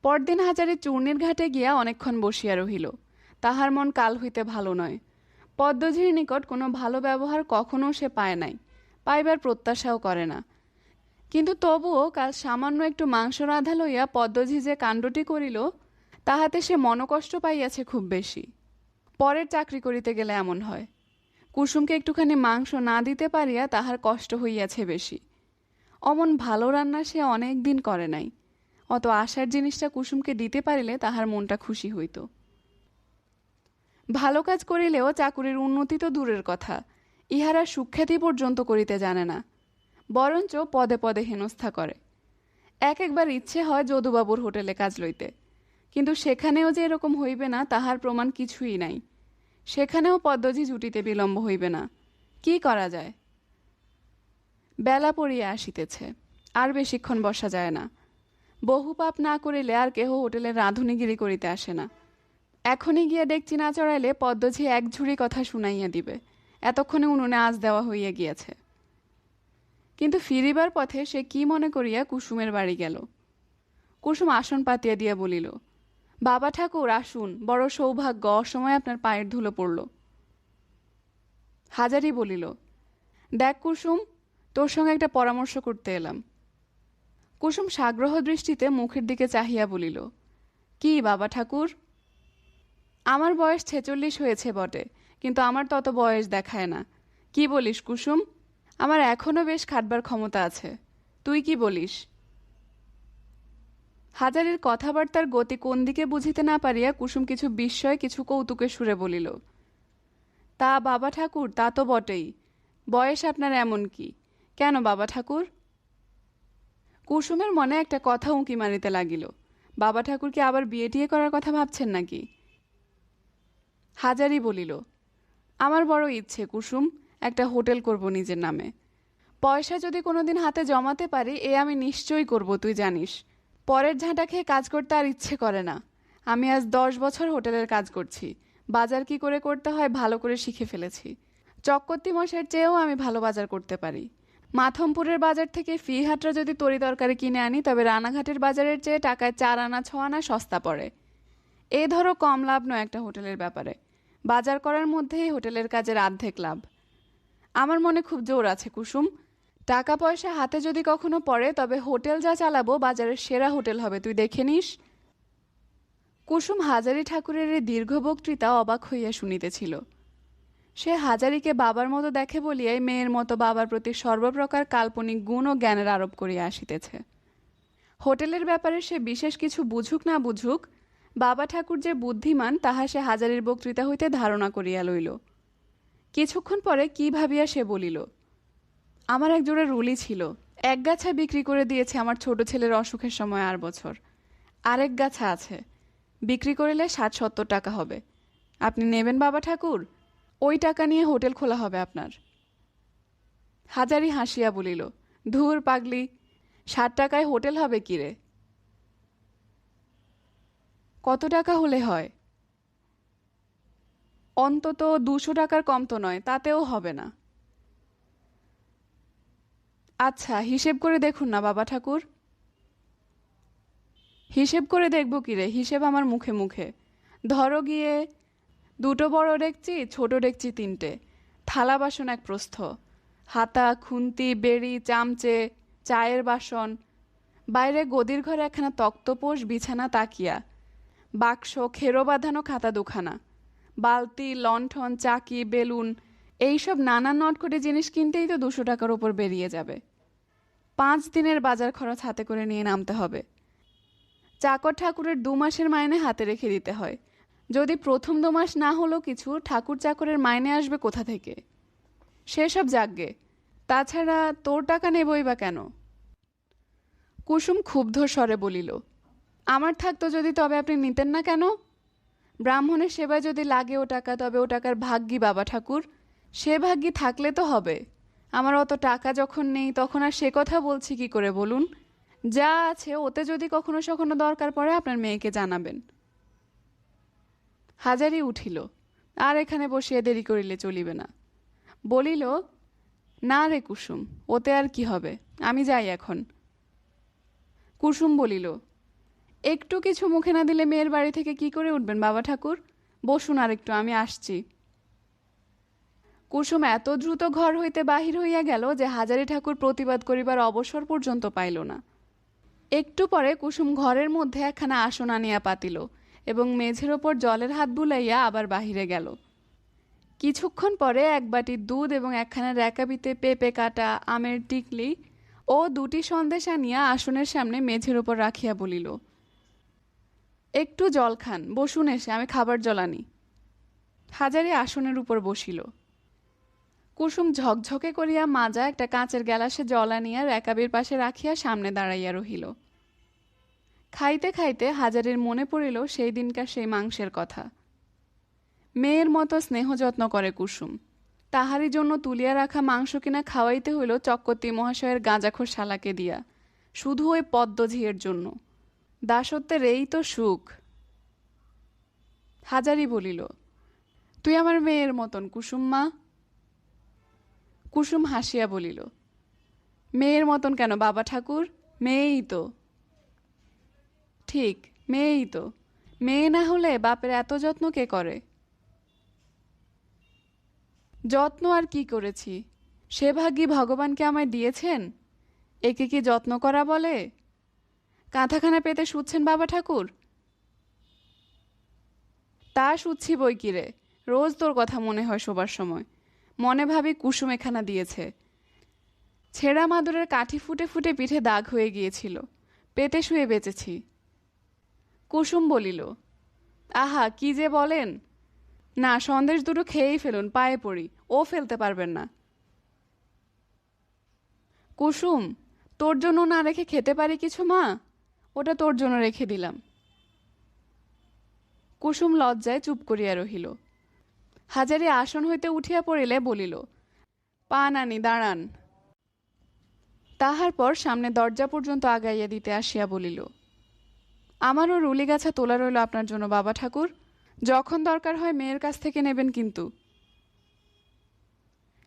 পরদিন হাজারে চূর্ণির ঘাটে গিয়া অনেকক্ষণ বসিয়া রহিল। তাহার মন কাল হইতে ভালো নয়। পদ্মঝির নিকট কোনো ভালো ব্যবহার কখনো সে পায় নাই, পাইবার প্রত্যাশাও করে না। কিন্তু তবুও কাল সামান্য একটু মাংস রাঁধা লইয়া পদ্মঝি যে কাণ্ডটি করিল, তাহাতে সে মনকষ্ট পাইয়াছে খুব বেশি। পরের চাকরি করিতে গেলে এমন হয়। কুসুমকে একটুখানি মাংস না দিতে পারিয়া তাহার কষ্ট হইয়াছে বেশি। অমন ভালো রান্না সে অনেক দিন করে নাই। অত আশার জিনিসটা কুসুমকে দিতে পারিলে তাহার মনটা খুশি হইত। ভালো কাজ করিলেও চাকুরির উন্নতি তো দূরের কথা, ইহারা সুখ্যাতি পর্যন্ত করিতে জানে না, বরঞ্চ পদে পদে হেনস্থা করে। একবার ইচ্ছে হয় যদুবাবুর হোটেলে কাজ লইতে, কিন্তু সেখানেও যে এরকম হইবে না তাহার প্রমাণ কিছুই নাই। সেখানেও পদ্মঝি জুটিতে বিলম্ব হইবে না। কি করা যায়? বেলা পড়িয়া আসিতেছে, আর বেশিক্ষণ বসা যায় না। বহু পাপ না করিলে আর কেহ হোটেলের রাঁধুনিগিরি করিতে আসে না। এখনই গিয়া ডেকচি না চড়াইলে পদ্মঝি এক ঝুড়ি কথা শুনাইয়া দিবে, এতক্ষণে উনুনে আঁচ দেওয়া হইয়া গিয়াছে। কিন্তু ফিরিবার পথে সে কি মনে করিয়া কুসুমের বাড়ি গেল। কুসুম আসন পাতিয়া দিয়া বলিল, বাবা ঠাকুর আসুন, বড় সৌভাগ্য, অসময়ে আপনার পায়ের ধুলো পড়ল। হাজারি বলিল, দেখ কুসুম, তোর সঙ্গে একটা পরামর্শ করতে এলাম। কুসুম সাগ্রহ দৃষ্টিতে মুখের দিকে চাহিয়া বলিল, কি বাবা ঠাকুর? আমার বয়স 46 হয়েছে বটে, কিন্তু আমার তত বয়স দেখায় না। কি বলিস কুসুম? আমার এখনো বেশ খাটবার ক্ষমতা আছে। তুই কি বলিস? হাজারের কথাবার্তার গতি কোন দিকে বুঝিতে না পারিয়া কুসুম কিছু বিস্ময় কিছু কৌতুকের সুরে বলিল, তা বাবা ঠাকুর, তা তো বটেই। বয়স আপনার এমন কি? কেন বাবা ঠাকুর? কুসুমের মনে একটা কথা উঁকি মারিতে লাগিল। বাবা ঠাকুর কি আবার বিয়ে টিয়ে করার কথা ভাবছেন নাকি? হাজারি বলিল, আমার বড় ইচ্ছে কুসুম, একটা হোটেল করব নিজের নামে। পয়সা যদি কোনোদিন হাতে জমাতে পারি এ আমি নিশ্চয়ই করব, তুই জানিস। পরের ঝাঁটা খেয়ে কাজ করতে আর ইচ্ছে করে না। আমি আজ 10 বছর হোটেলের কাজ করছি, বাজার কি করে করতে হয় ভালো করে শিখে ফেলেছি। চক্রবর্তী মশাইয়ের চেয়েও আমি ভালো বাজার করতে পারি। মাথমপুরের বাজার থেকে ফিহাটরা যদি তরি তরকারি কিনে আনি, তবে রানাঘাটের বাজারের চেয়ে টাকায় 4 আনা 6 আনা সস্তা পড়ে। এই ধরো কম লাভ নয় একটা হোটেলের ব্যাপারে। বাজার করার মধ্যেই হোটেলের কাজের অর্ধেক লাভ। আমার মনে খুব জোর আছে কুসুম। টাকা পয়সা হাতে যদি কখনো পড়ে, তবে হোটেল যা চালাবো বাজারের সেরা হোটেল হবে, তুই দেখে নিস। কুসুম হাজারি ঠাকুরের এই দীর্ঘ বক্তৃতা অবাক হইয়া শুনিতেছিল। সে হাজারিকে বাবার মতো দেখে বলিয়াই মেয়ের মতো বাবার প্রতি সর্বপ্রকার কাল্পনিক গুণ ও জ্ঞানের আরোপ করিয়া আসিতেছে। হোটেলের ব্যাপারে সে বিশেষ কিছু বুঝুক না বুঝুক, বাবা ঠাকুর যে বুদ্ধিমান তাহা সে হাজারির বক্তৃতা হইতে ধারণা করিয়া লইল। কিছুক্ষণ পরে কি ভাবিয়া সে বলিল, আমার এক জোড়া রুলি ছিল, এক গাছা বিক্রি করে দিয়েছে আমার ছোট ছেলের অসুখের সময় 8 বছর। আরেক গাছা আছে, বিক্রি করিলে 60-70 টাকা হবে। আপনি নেবেন বাবা ঠাকুর? ওই টাকা নিয়ে হোটেল খোলা হবে আপনার। হাজারি হাসিয়া বলিল, ধুর পাগলি, 60 টাকায় হোটেল হবে কি রে? কত টাকা হলে হয়? অন্তত 200 টাকার কম তো নয়, তাতেও হবে না। আচ্ছা, হিসেব করে দেখুন না বাবা ঠাকুর। হিসেব করে দেখব কি রে? হিসেব আমার মুখে মুখে। ধরো গিয়ে 2টো বড় ডেকচি, ছোট ডেকচি 3টে, থালা বাসন এক প্রস্থ, হাতা খুন্তি বেড়ি চামচে, চায়ের বাসন, বাইরে গদির ঘরে একখানা তক্তপোষ, বিছানা তাকিয়া, বাক্স, খেরো বাঁধানো খাতা 2খানা, বালতি লণ্ঠন চাকি বেলুন, এইসব নানান নটকটে জিনিস কিনতেই তো 200 টাকার ওপর বেরিয়ে যাবে। 5 দিনের বাজার খরচ হাতে করে নিয়ে নামতে হবে। চাকর ঠাকুরের 2 মাসের মাইনে হাতে রেখে দিতে হয়। যদি প্রথম 2 মাস না হলো কিছু, ঠাকুর চাকরের মাইনে আসবে কোথা থেকে? সেসব যাকগে, তাছাড়া তোর টাকা নেবই বা কেন? কুসুম ক্ষুব্ধ স্বরে বলিল, আমার থাকতো যদি, তবে আপনি নিতেন না কেন? ব্রাহ্মণের সেবায় যদি লাগে ও টাকা, তবে ও টাকার ভাগ্যি বাবা ঠাকুর, সে ভাগ্যি থাকলে তো হবে। আমার অত টাকা যখন নেই, তখন আর সে কথা বলছি কি করে বলুন? যা আছে ওতে যদি কখনো সখনো দরকার পড়ে আপনার মেয়েকে জানাবেন। হাজারি উঠিল, আর এখানে বসিয়া দেরি করিলে চলিবে না। বলিল, না রে কুসুম, ওতে আর কি হবে, আমি যাই এখন। কুসুম বলিল, একটু কিছু মুখে না দিলে মেয়ের বাড়ি থেকে কি করে উঠবেন বাবা ঠাকুর? বসুন আর একটু, আমি আসছি। কুসুম এত দ্রুত ঘর হইতে বাহির হইয়া গেল যে হাজারি ঠাকুর প্রতিবাদ করিবার অবসর পর্যন্ত পাইল না। একটু পরে কুসুম ঘরের মধ্যে একখানা আসন আনিয়া পাতিল এবং মেঝের ওপর জলের হাত বুলাইয়া আবার বাহিরে গেল। কিছুক্ষণ পরে এক বাটি দুধ এবং একখানা র্যাকাবিতে পেঁপে কাটা, আমের টিকলি ও দুটি সন্দেশ আনিয়া আসনের সামনে মেঝের ওপর রাখিয়া বলিল, একটু জল খান, বসুন এসে, আমি খাবার জল আনি। হাজারি আসনের উপর বসিল। কুসুম ঝকঝকে করিয়া মাজা একটা কাঁচের গ্যালাসে জল আনিয়া র্যাকাবির পাশে রাখিয়া সামনে দাঁড়াইয়া রহিল। খাইতে খাইতে হাজারির মনে পড়িল সেই দিনকার সেই মাংসের কথা। মেয়ের মতো স্নেহ যত্ন করে কুসুম। তাহারই জন্য তুলিয়া রাখা মাংস কিনা খাওয়াইতে হইল চক্রবর্তী মহাশয়ের গাঁজাখোর শালাকে দিয়া, শুধু ওই পদ্মঝিয়ের জন্য। দাসত্বের এই তো সুখ। হাজারি বলিল, তুই আমার মেয়ের মতন কুসুম মা। কুসুম হাসিয়া বলিল, মেয়ের মতন কেন বাবা ঠাকুর, মেয়েই তো। ঠিক, মেয়েই তো। মেয়ে না হলে বাপের এত যত্ন কে করে? যত্ন আর কি করেছি, সে ভাগ্যি ভগবানকে আমায় দিয়েছেন। একে কি যত্ন করা বলে? কাঁথাখানা পেতে শুচ্ছেন বাবা ঠাকুর? তা শুচ্ছি বই কিরে, রোজ তোর কথা মনে হয় শোবার সময়। মনে ভাবি কুসুম এখানা দিয়েছে। ছেঁড়া মাদুরের কাঠি ফুটে ফুটে পিঠে দাগ হয়ে গিয়েছিল, পেতে শুয়ে বেঁচেছি। কুসুম বলিল, আহা কি যে বলেন না, সন্দেশ দুটো খেয়েই ফেলুন, পায়ে পড়ি, ও ফেলতে পারবেন না। কুসুম, তোর জন্য না রেখে খেতে পারি কিছু মা? ওটা তোর জন্য রেখে দিলাম। কুসুম লজ্জায় চুপ করিয়া রহিল। হাজারি আসন হইতে উঠিয়া পড়িলে বলিল, পা নানি দাঁড়ান। তাহার পর সামনে দরজা পর্যন্ত আগাইয়া দিতে আসিয়া বলিল, আমারও রুলিগাছা তোলা রইল আপনার জন্য বাবা ঠাকুর, যখন দরকার হয় মেয়ের কাছ থেকে নেবেন কিন্তু।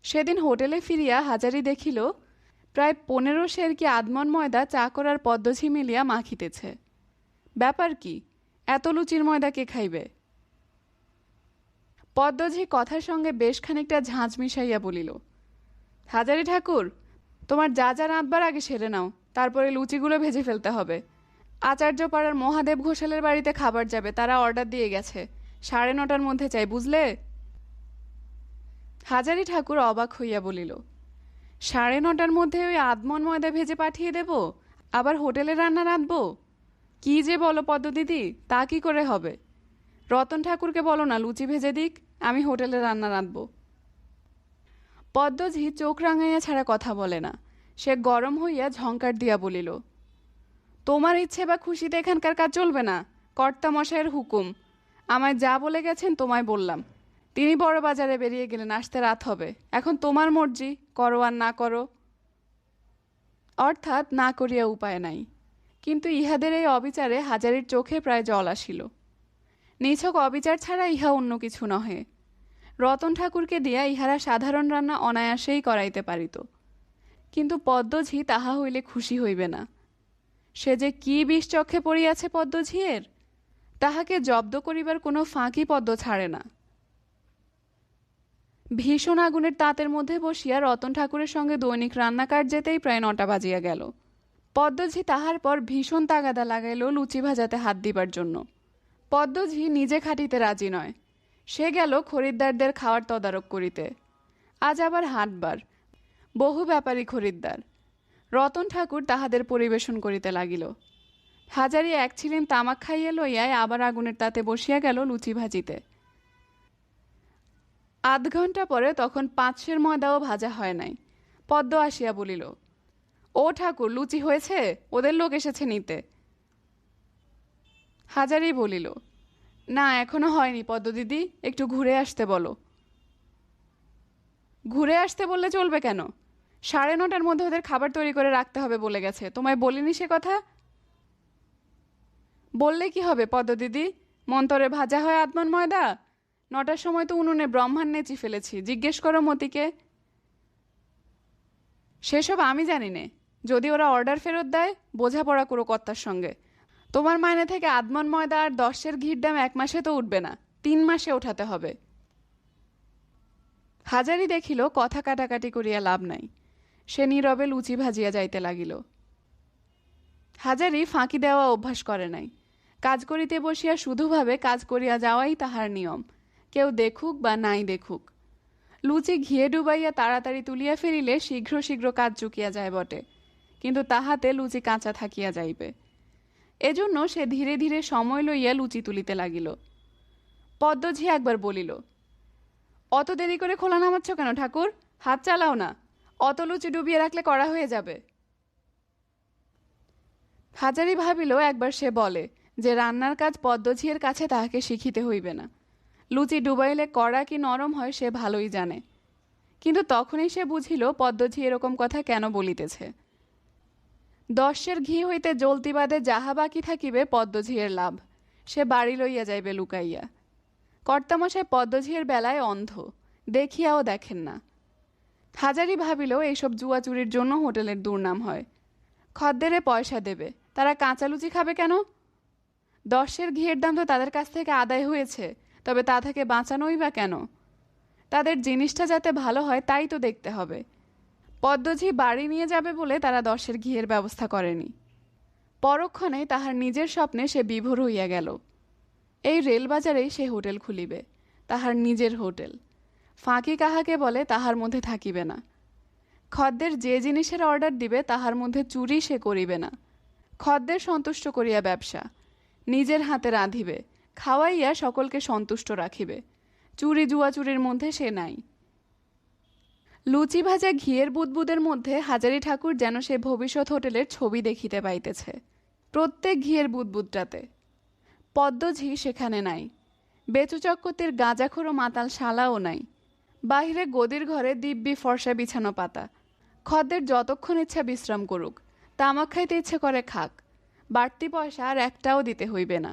সেদিন হোটেলে ফিরিয়া হাজারি দেখিল প্রায় 15 সের কি আদমন ময়দা চাকর আর পদ্মঝি মিলিয়া মাখিতেছে। ব্যাপার কি, এত লুচির ময়দা কে খাইবে? পদ্মঝি কথার সঙ্গে বেশ খানিকটা ঝাঁঝ মিশাইয়া বলিল, হাজারি ঠাকুর, তোমার যা যা রাঁধবার আগে সেরে নাও, তারপরে লুচিগুলো ভেজে ফেলতে হবে। আচার্যপাড়ার মহাদেব ঘোষালের বাড়িতে খাবার যাবে, তারা অর্ডার দিয়ে গেছে, 9:30টার মধ্যে চাই, বুঝলে? হাজারি ঠাকুর অবাক হইয়া বলিল, 9:30টার মধ্যে ওই আদমন ময়দা ভেজে পাঠিয়ে দেব, আবার হোটেলে রান্না রাঁধবো? কি যে বলো পদ্মদিদি, তা কি করে হবে? রতন ঠাকুরকে বলো না লুচি ভেজে দিক, আমি হোটেলে রান্না রাঁধব। পদ্মঝি চোখ রাঙাইয়া ছাড়া কথা বলে না। সে গরম হইয়া ঝঙ্কার দিয়া বলিল, তোমার ইচ্ছে বা খুশিতে এখানকার কাজ চলবে না, কর্তা মশাইয়ের হুকুম। আমায় যা বলে গেছেন তোমায় বললাম। তিনি বড় বাজারে বেরিয়ে গেলেন, আসতে রাত হবে, এখন তোমার মর্জি, করো আর না করো। অর্থাৎ না করিয়া উপায় নাই। কিন্তু ইহাদের এই অবিচারে হাজারির চোখে প্রায় জল আসিল। নিছক অবিচার ছাড়া ইহা অন্য কিছু নহে। রতন ঠাকুরকে দিয়া ইহারা সাধারণ রান্না অনায়াসেই করাইতে পারিত, কিন্তু পদ্মঝি তাহা হইলে খুশি হইবে না। সে যে কি বিষচক্ষে পড়িয়াছে পদ্মঝিয়ের, তাহাকে জব্দ করিবার কোনো ফাঁকি পদ্ম ছাড়ে না। ভীষণ আগুনের তাঁতের মধ্যে বসিয়া রতন ঠাকুরের সঙ্গে দৈনিক রান্নাকার যেতেই প্রায় 9টা বাজিয়া গেল। পদ্মঝি তাহার পর ভীষণ তাগাদা লাগাইল লুচি ভাজাতে হাত দিবার জন্য। পদ্মঝি নিজে খাটিতে রাজি নয়, সে গেল খরিদ্দারদের খাওয়ার তদারক করিতে। আজ আবার হাটবার, বহু ব্যাপারী খরিদ্দার। রতন ঠাকুর তাহাদের পরিবেশন করিতে লাগিল। হাজারি এক ছিলিম তামাক খাইয়া লইয়াই আবার আগুনের তাতে বসিয়া গেল লুচি ভাজিতে। আধ ঘণ্টা পরে তখন 5 সের ময়দাও ভাজা হয় নাই। পদ্ম আসিয়া বলিল, ও ঠাকুর, লুচি হয়েছে, ওদের লোক এসেছে নিতে। হাজারি বলিল, না এখনো হয়নি পদ্মদিদি, একটু ঘুরে আসতে বলো। ঘুরে আসতে বললে চলবে কেন? 9:30টার মধ্যে ওদের খাবার তৈরি করে রাখতে হবে বলে গেছে, তোমায় বলিনি সে কথা? বললে কি হবে পদ্মদিদি, মন্তরে ভাজা হয় আদমন ময়দা। 9টার সময় তো উনুনে ব্রহ্মাণ্ড নেচি ফেলেছি, জিজ্ঞেস করো মতিকে। সেসব আমি জানি নে, যদি ওরা অর্ডার ফেরত দেয় বোঝাপড়া করো কর্তার সঙ্গে, তোমার মাইনে থেকে আধমন ময়দা আর 10 ঘির দাম 1 মাসে তো উঠবে না, 3 মাসে ওঠাতে হবে। হাজারি দেখিল কথা কাটাকাটি করিয়া লাভ নাই। সে নীরবে লুচি ভাজিয়া যাইতে লাগিল। হাজারি ফাঁকি দেওয়া অভ্যাস করে নাই। কাজ করিতে বসিয়া শুধু ভাবে কাজ করিয়া যাওয়াই তাহার নিয়ম, কেউ দেখুক বা নাই দেখুক। লুচি ঘিয়ে ডুবাইয়া তাড়াতাড়ি তুলিয়া ফেলিলে শীঘ্র শীঘ্র কাজ চুকিয়া যায় বটে, কিন্তু তাহাতে লুচি কাঁচা থাকিয়া যাইবে। এজন্য সে ধীরে ধীরে সময় লইয়া লুচি তুলিতে লাগিল। পদ্মঝি একবার বলিল, অত দেরি করে খোলা নামাচ্ছ কেন ঠাকুর? হাত চালাও না, অত লুচি ডুবিয়ে রাখলে কড়া হয়ে যাবে। হাজারি ভাবিল একবার সে বলে যে রান্নার কাজ পদ্মঝিয়ের কাছে তাহাকে শিখিতে হইবে না। লুচি ডুবাইলে কড়া কি নরম হয় সে ভালোই জানে। কিন্তু তখনই সে বুঝিল পদ্মঝি এরকম কথা কেন বলিতেছে। 10 ঘি হইতে জ্বলতি বাদে যাহা বাকি থাকিবে পদ্মঝিয়ের লাভ, সে বাড়ি লইয়া যাইবে লুকাইয়া। কর্তামশাই পদ্মঝিয়ের বেলায় অন্ধ, দেখিয়াও দেখেন না। হাজারি ভাবিল এইসব জুয়াচুরির জন্য হোটেলের দুর্নাম হয়। খদ্দেরে পয়সা দেবে, তারা কাঁচা লুচি খাবে কেন? 10 ঘিয়ের দাম তো তাদের কাছ থেকে আদায় হয়েছে, তবে তা থেকে বাঁচানোই বা কেন? তাদের জিনিসটা যাতে ভালো হয় তাই তো দেখতে হবে। পদ্মঝি বাড়ি নিয়ে যাবে বলে তারা 10 ঘিয়ের ব্যবস্থা করেনি। পরক্ষণেই তাহার নিজের স্বপ্নে সে বিভোর হইয়া গেল। এই রেলবাজারেই সে হোটেল খুলিবে, তাহার নিজের হোটেল। ফাঁকি কাহাকে বলে তাহার মধ্যে থাকিবে না। খদ্দের যে জিনিসের অর্ডার দিবে তাহার মধ্যে চুরি সে করিবে না। খদ্দের সন্তুষ্ট করিয়া ব্যবসা, নিজের হাতে রাঁধিবে, খাওয়াইয়া সকলকে সন্তুষ্ট রাখিবে। চুরি জুয়াচুরির মধ্যে সে নাই। লুচি ভাজা ঘিয়ের বুদবুদের মধ্যে হাজারি ঠাকুর যেন সে ভবিষ্যৎ হোটেলের ছবি দেখিতে পাইতেছে, প্রত্যেক ঘিয়ের বুদবুদটাতে। পদ্মঝি সেখানে নাই, বেচুচক্কতির গাঁজাখোরো মাতাল শালাও নাই। বাহিরে গদির ঘরে দিব্যি ফর্সা বিছানো পাতা। খদ্দের যতক্ষণ ইচ্ছা বিশ্রাম করুক, তামাক খাইতে ইচ্ছে করে খাক, বাড়তি পয়সা আর একটাও দিতে হইবে না।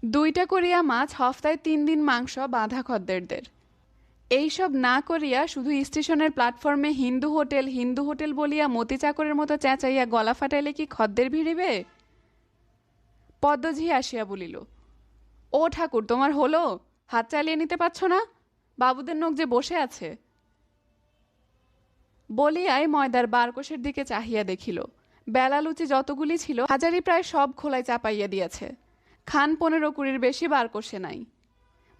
2টা করিয়া মাছ, হফতায় 3 দিন মাংস বাঁধা খদ্দেরদের। এইসব না করিয়া শুধু স্টেশনের প্ল্যাটফর্মে হিন্দু হোটেল বলিয়া মতি চাকরের মতো চেঁচাইয়া গলা ফাটাইলে কি খদ্দের ভিড়িবে? পদ্মঝি আসিয়া বলিল, ও ঠাকুর, তোমার হলো? হাত চালিয়ে নিতে পারছ না? বাবুদের নোক যে বসে আছে। বলিয়াই ময়দার বারকোষের দিকে চাহিয়া দেখিল। বেলা লুচি যতগুলি ছিল হাজারি প্রায় সব খোলায় চাপাইয়া দিয়াছে। খান 15-20 বেশি বারকোষে নাই।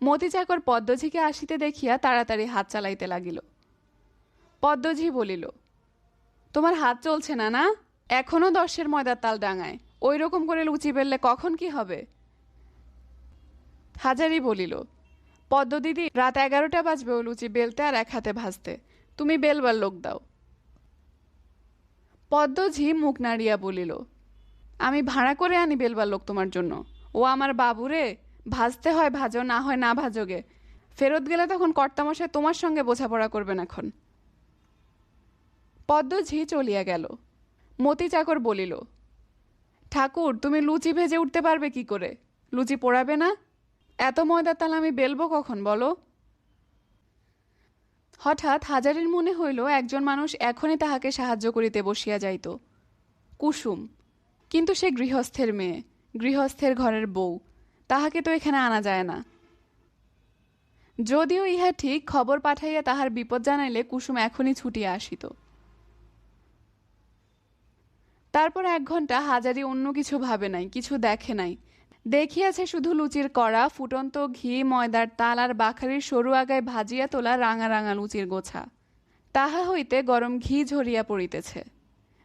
মতি চাকর পদ্মঝিকে আসিতে দেখিয়া তাড়াতাড়ি হাত চালাইতে লাগিল। পদ্মঝি বলিল, তোমার হাত চলছে না না? এখনো 10 ময়দার তাল ডাঙায়, ওই রকম করে লুচি বেললে কখন কি হবে? হাজারি বলিল, পদ্মদিদি, রাত 11টা বাজবে ও লুচি বেলতে আর এক হাতে ভাজতে, তুমি বেলবার লোক দাও। পদ্মঝি মুখ নাড়িয়া বলিল, আমি ভাড়া করে আনি বেলবার লোক তোমার জন্য? ও আমার বাবুরে, ভাজতে হয় ভাজো, না হয় না ভাজোগে। ফেরত গেলে তখন কর্তামশাই তোমার সঙ্গে বোঝাপড়া করবেন। এখন পদ্মঝি চলিয়া গেল। মতি চাকর বলিল, ঠাকুর, তুমি লুচি ভেজে উঠতে পারবে কি করে? লুচি পোড়াবে না? এত ময়দার তাল আমি বেলবো কখন বলো? হঠাৎ হাজারির মনে হইল একজন মানুষ এখনই তাহাকে সাহায্য করিতে বসিয়া যাইত। কুসুম। কিন্তু সে গৃহস্থের মেয়ে, গৃহস্থের ঘরের বউ, তাহাকে তো এখানে আনা যায় না। যদিও ইহা ঠিক, খবর পাঠাইয়া তাহার বিপদ জানাইলে কুসুম এখনই ছুটিয়া আসিত। তারপর 1 ঘন্টা হাজারি অন্য কিছু ভাবে নাই, কিছু দেখে নাই। দেখিয়াছে শুধু লুচির কড়া, ফুটন্ত ঘি, ময়দার তাল আর বাখারির সরু আগায় ভাজিয়া তোলা রাঙা রাঙা লুচির গোছা। তাহা হইতে গরম ঘি ঝরিয়া পড়িতেছে।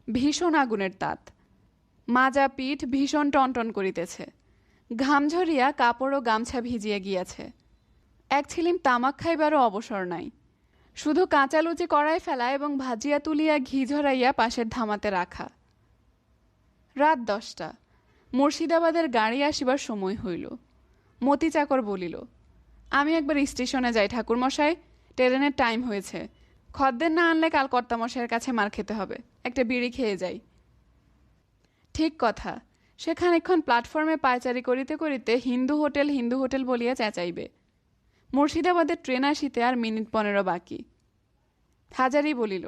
ভীষণ আগুনের তাত। মাজা পিঠ ভীষণ টনটন করিতেছে। ঘাম ঝরিয়া কাপড় ও গামছা ভিজিয়া গিয়াছে। এক ছিলিম তামাক খাইবারও অবসর নাই। শুধু কাঁচা লুচি কড়ায় ফেলা এবং ভাজিয়া তুলিয়া ঘি ঝরাইয়া পাশের ধামাতে রাখা। রাত 10টা। মুর্শিদাবাদের গাড়ি আসিবার সময় হইল। মতি চাকর বলিল, আমি একবার স্টেশনে যাই ঠাকুরমশাই, ট্রেনের টাইম হয়েছে। খদ্দের না আনলে কাল কর্তামশাইয়ের কাছে মার খেতে হবে, একটা বিড়ি খেয়ে যাই। ঠিক কথা। সে খানিকক্ষণ প্ল্যাটফর্মে পায়চারি করিতে করিতে হিন্দু হোটেল বলিয়া চেঁচাইবে। মুর্শিদাবাদের ট্রেন আসিতে আর মিনিট 15 বাকি। হাজারি বলিল,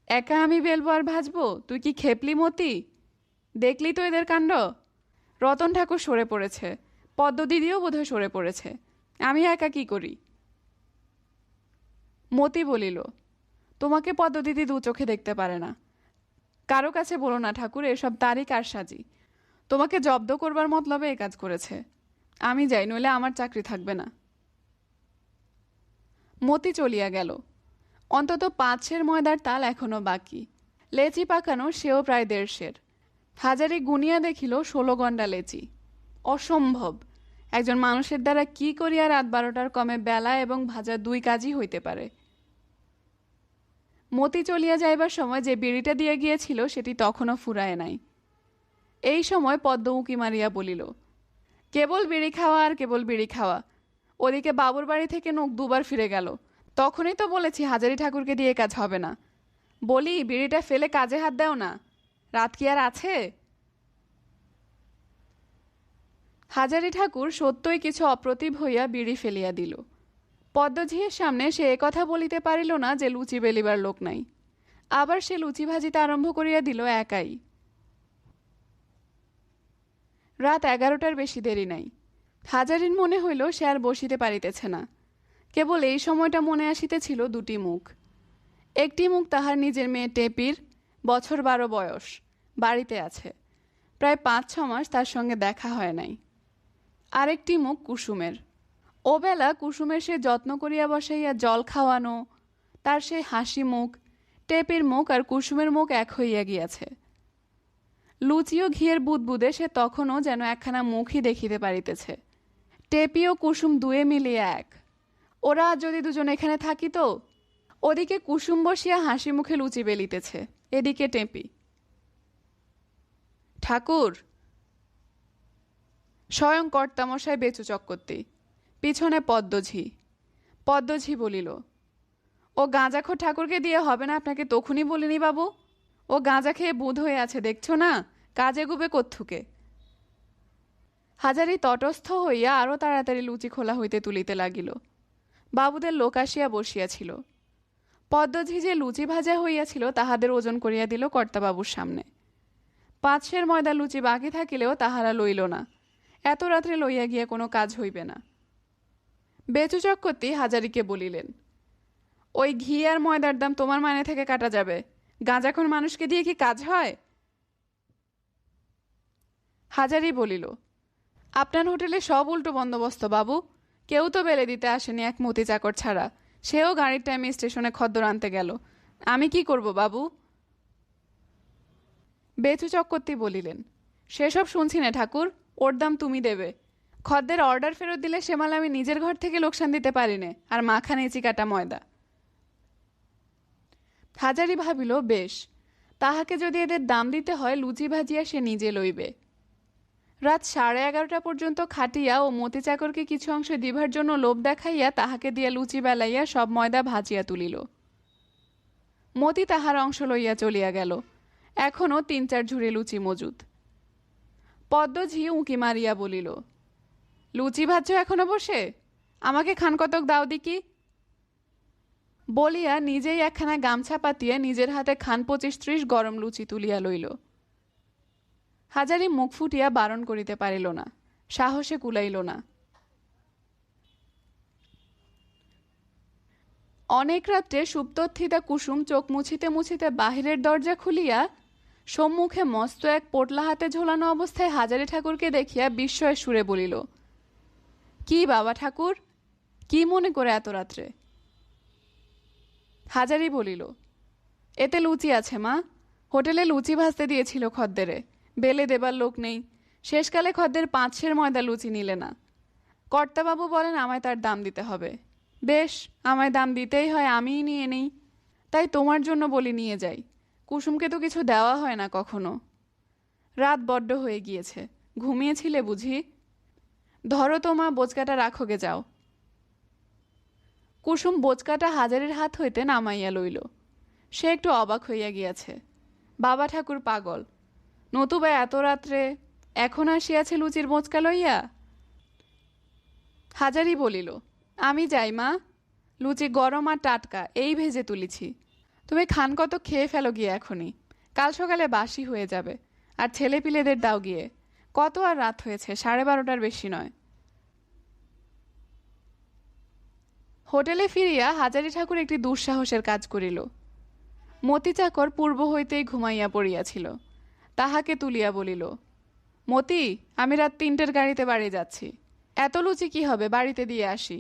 একা আমি বেলবো আর ভাজবো? তুই কি খেপলি মতি? দেখলি তো এদের কাণ্ড। রতন ঠাকুর সরে পড়েছে, পদ্ম দিদিও বোধহয় সরে পড়েছে, আমি একা কি করি? মতি বলিল, তোমাকে পদ্ম দিদি দু চোখে দেখতে পারে না। কারো কাছে বলো না ঠাকুর, এসব তারই কারসাজি। তোমাকে জব্দ করবার মতলবে এই কাজ করেছে। আমি যাই, নইলে আমার চাকরি থাকবে না। মতি চলিয়া গেল। অন্তত 5 ময়দার তাল এখনো বাকি। লেচি পাকানো সেও প্রায় 1.5। হাজারি গুনিয়া দেখিল 16 গন্ডা লেচি। অসম্ভব! একজন মানুষের দ্বারা কি করিয়া রাত 12টার কমে বেলা এবং ভাজা 2 কাজই হইতে পারে। মতি চলিয়া যাইবার সময় যে বিড়িটা দিয়া গিয়েছিল সেটি তখনও ফুরায় নাই। এই সময় পদ্ম উঁকি মারিয়া বলিল, কেবল বিড়ি খাওয়া আর কেবল বিড়ি খাওয়া। ওদিকে বাবুর বাড়ি থেকে নোক 2বার ফিরে গেল। তখনই তো বলেছি হাজারি ঠাকুরকে দিয়ে কাজ হবে না। বলি, বিড়িটা ফেলে কাজে হাত দাও না, রাত কি আর আছে? হাজারি ঠাকুর সত্যই কিছু অপ্রতিভ হইয়া বিড়ি ফেলিয়া দিল। পদ্মঝিয়ের সামনে সে একথা বলিতে পারিল না যে লুচি বেলিবার লোক নাই। আবার সে লুচি ভাজিতে আরম্ভ করিয়া দিল একাই। রাত 11টার বেশি দেরি নাই। হাজারির মনে হইল সে আর বসিতে পারিতেছে না। কেবল এই সময়টা মনে আসিতেছিল 2টি মুখ। একটি মুখ তাহার নিজের মেয়ে টেপির, বছর 12 বয়স, বাড়িতে আছে, প্রায় 5-6 মাস তার সঙ্গে দেখা হয় নাই। আরেকটি মুখ কুসুমের। ও বেলা কুসুমের সে যত্ন করিয়া বসাইয়া জল খাওয়ানো, তার সেই হাসি মুখ, টেপির মুখ আর কুসুমের মুখ এক হইয়া গিয়াছে। লুচি ও ঘিয়ের বুদবুদে সে তখনও যেন একখানা মুখই দেখিতে পারিতেছে। টেপি ও কুসুম দুয়ে মিলিয়া এক। ওরা যদি দুজন এখানে থাকিত! ওদিকে কুসুম বসিয়া হাসি মুখে লুচি বেলিতেছে, এদিকে টেপি। ঠাকুর! স্বয়ং কর্তামশাই বেচু চক্রবর্তী, পিছনে পদ্মঝি। পদ্মঝি বলিল, ও গাঁজাখোর ঠাকুরকে দিয়ে হবে না, আপনাকে তখনই বলিনি বাবু? ও গাঁজা খেয়ে বুধ হয়ে আছে, দেখছো না? কাজে গুবে কোত্থুকে। হাজারি তটস্থ হইয়া আরও তাড়াতাড়ি লুচি খোলা হইতে তুলিতে লাগিল। বাবুদের লোক আসিয়া বসিয়াছিল। পদ্মঝি যে লুচি ভাজা হইয়াছিল তাহাদের ওজন করিয়া দিল কর্তাবাবুর সামনে। 5 ময়দা লুচি বাকি থাকিলেও তাহারা লইল না। এত রাত্রে লইয়া গিয়া কোনো কাজ হইবে না। বেচু চক্রবর্তী হাজারিকে বলিলেন, ওই ঘি আর ময়দার দাম তোমার মাইনে থেকে কাটা যাবে। গাঁজাখোর মানুষকে দিয়ে কি কাজ হয়? হাজারি বলিল, আপনার হোটেলে সব উল্টো বন্দোবস্ত বাবু। কেউ তো বেলে দিতে আসেনি এক মতি চাকর ছাড়া। সেও গাড়ির টাইমে স্টেশনে খদ্দর আনতে গেল। আমি কি করব বাবু? বেচু চক্রবর্তী বলিলেন, সেসব শুনছি না ঠাকুর, ওর দাম তুমি দেবে। খদ্দের অর্ডার ফেরত দিলে সে মাল আমি নিজের ঘর থেকে লোকসান দিতে পারি নে, আর মাখা নেচি কাটা ময়দা। হাজারি ভাবিল, বেশ, তাহাকে যদি এদের দাম দিতে হয় লুচি ভাজিয়া সে নিজে লইবে। রাত 11:30 পর্যন্ত খাটিয়া ও মতি চাকরকে কিছু অংশ দিবার জন্য লোভ দেখাইয়া তাহাকে দিয়া লুচি বেলাইয়া সব ময়দা ভাজিয়া তুলিল। মতি তাহার অংশ লইয়া চলিয়া গেল। এখনও 3-4 ঝুড়ি লুচি মজুদ। পদ্মঝি উঁকি মারিয়া বলিল, লুচি ভাজছ এখনো বসে? আমাকে খান কতক দাও দিকি। বলিয়া নিজেই একখানা গামছা পাতিয়া নিজের হাতে খান 25-30 গরম লুচি তুলিয়া লইল। হাজারি মুখ ফুটিয়া বারণ করিতে পারিল না, সাহসে কুলাইল না। অনেক রাত্রে সুপ্তথিতা কুসুম চোখ মুছিতে মুছিতে বাহিরের দরজা খুলিয়া সম্মুখে মস্ত এক পোটলা হাতে ঝোলানো অবস্থায় হাজারি ঠাকুরকে দেখিয়া বিস্ময়ের সুরে বলিল, কি বাবা ঠাকুর, কি মনে করে এত রাত্রে? হাজারি বলিল, এতে লুচি আছে মা। হোটেলে লুচি ভাজতে দিয়েছিল খদ্দেরে, বেলে দেবার লোক নেই। শেষকালে খদ্দের 5 ময়দা লুচি নিলে না। কর্তাবাবু বলেন আমায় তার দাম দিতে হবে। বেশ, আমায় দাম দিতেই হয়, আমিই নিয়ে নেই। তাই তোমার জন্য বলি নিয়ে যাই। কুসুমকে তো কিছু দেওয়া হয় না কখনো। রাত বড্ড হয়ে গিয়েছে, ঘুমিয়েছিলে বুঝি? ধরো তো মা, বোচকাটা রাখোগে যাও। কুসুম বোচকাটা হাজারির হাত হইতে নামাইয়া লইল। সে একটু অবাক হইয়া গিয়াছে। বাবা ঠাকুর পাগল, নতুবা এত রাত্রে এখন আসিয়াছে লুচির বোচকা লইয়া? হাজারি বলিল, আমি যাই মা, লুচি গরম আর টাটকা, এই ভেজে তুলিছি। তুমি খান কত খেয়ে ফেলো গিয়ে এখনই, কাল সকালে বাসি হয়ে যাবে। আর ছেলে পিলেদের দাও গিয়ে, কত আর রাত হয়েছে, 12:30টার বেশি নয়। হোটেলে ফিরিয়া হাজারি ঠাকুর একটি দুঃসাহসের কাজ করিল। মতি চাকর পূর্ব হইতেই ঘুমাইয়া পড়িয়াছিল। তাহাকে তুলিয়া বলিল, মতি, আমি রাত 3টের গাড়িতে বাড়ি যাচ্ছি। এত লুচি কি হবে, বাড়িতে দিয়ে আসি।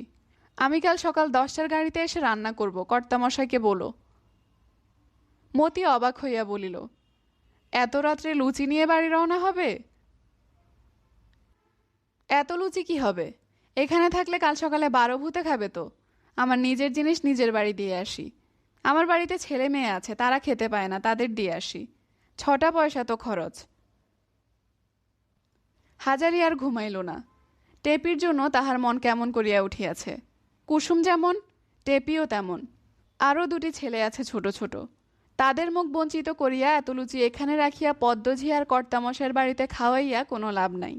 আমি কাল সকাল 10টার গাড়িতে এসে রান্না করব, কর্তামশাইকে বলো। মতি অবাক হইয়া বলিল, এত রাত্রে লুচি নিয়ে বাড়ি রওনা হবে? এত লুচি কি হবে, এখানে থাকলে কাল সকালে 12 ভূতে খাবে তো। আমার নিজের জিনিস নিজের বাড়ি দিয়ে আসি। আমার বাড়িতে ছেলে মেয়ে আছে, তারা খেতে পায় না, তাদের দিয়ে আসি। 6টা পয়সা তো খরচ। হাজারি আর ঘুমাইল না। টেপির জন্য তাহার মন কেমন করিয়া উঠিয়াছে। কুসুম যেমন, টেপিও তেমন। আরও 2টি ছেলে আছে ছোট ছোট, তাদের মুখ বঞ্চিত করিয়া এত লুচি এখানে রাখিয়া পদ্মঝি আর কর্তামশাইয়ের বাড়িতে খাওয়াইয়া কোনো লাভ নাই।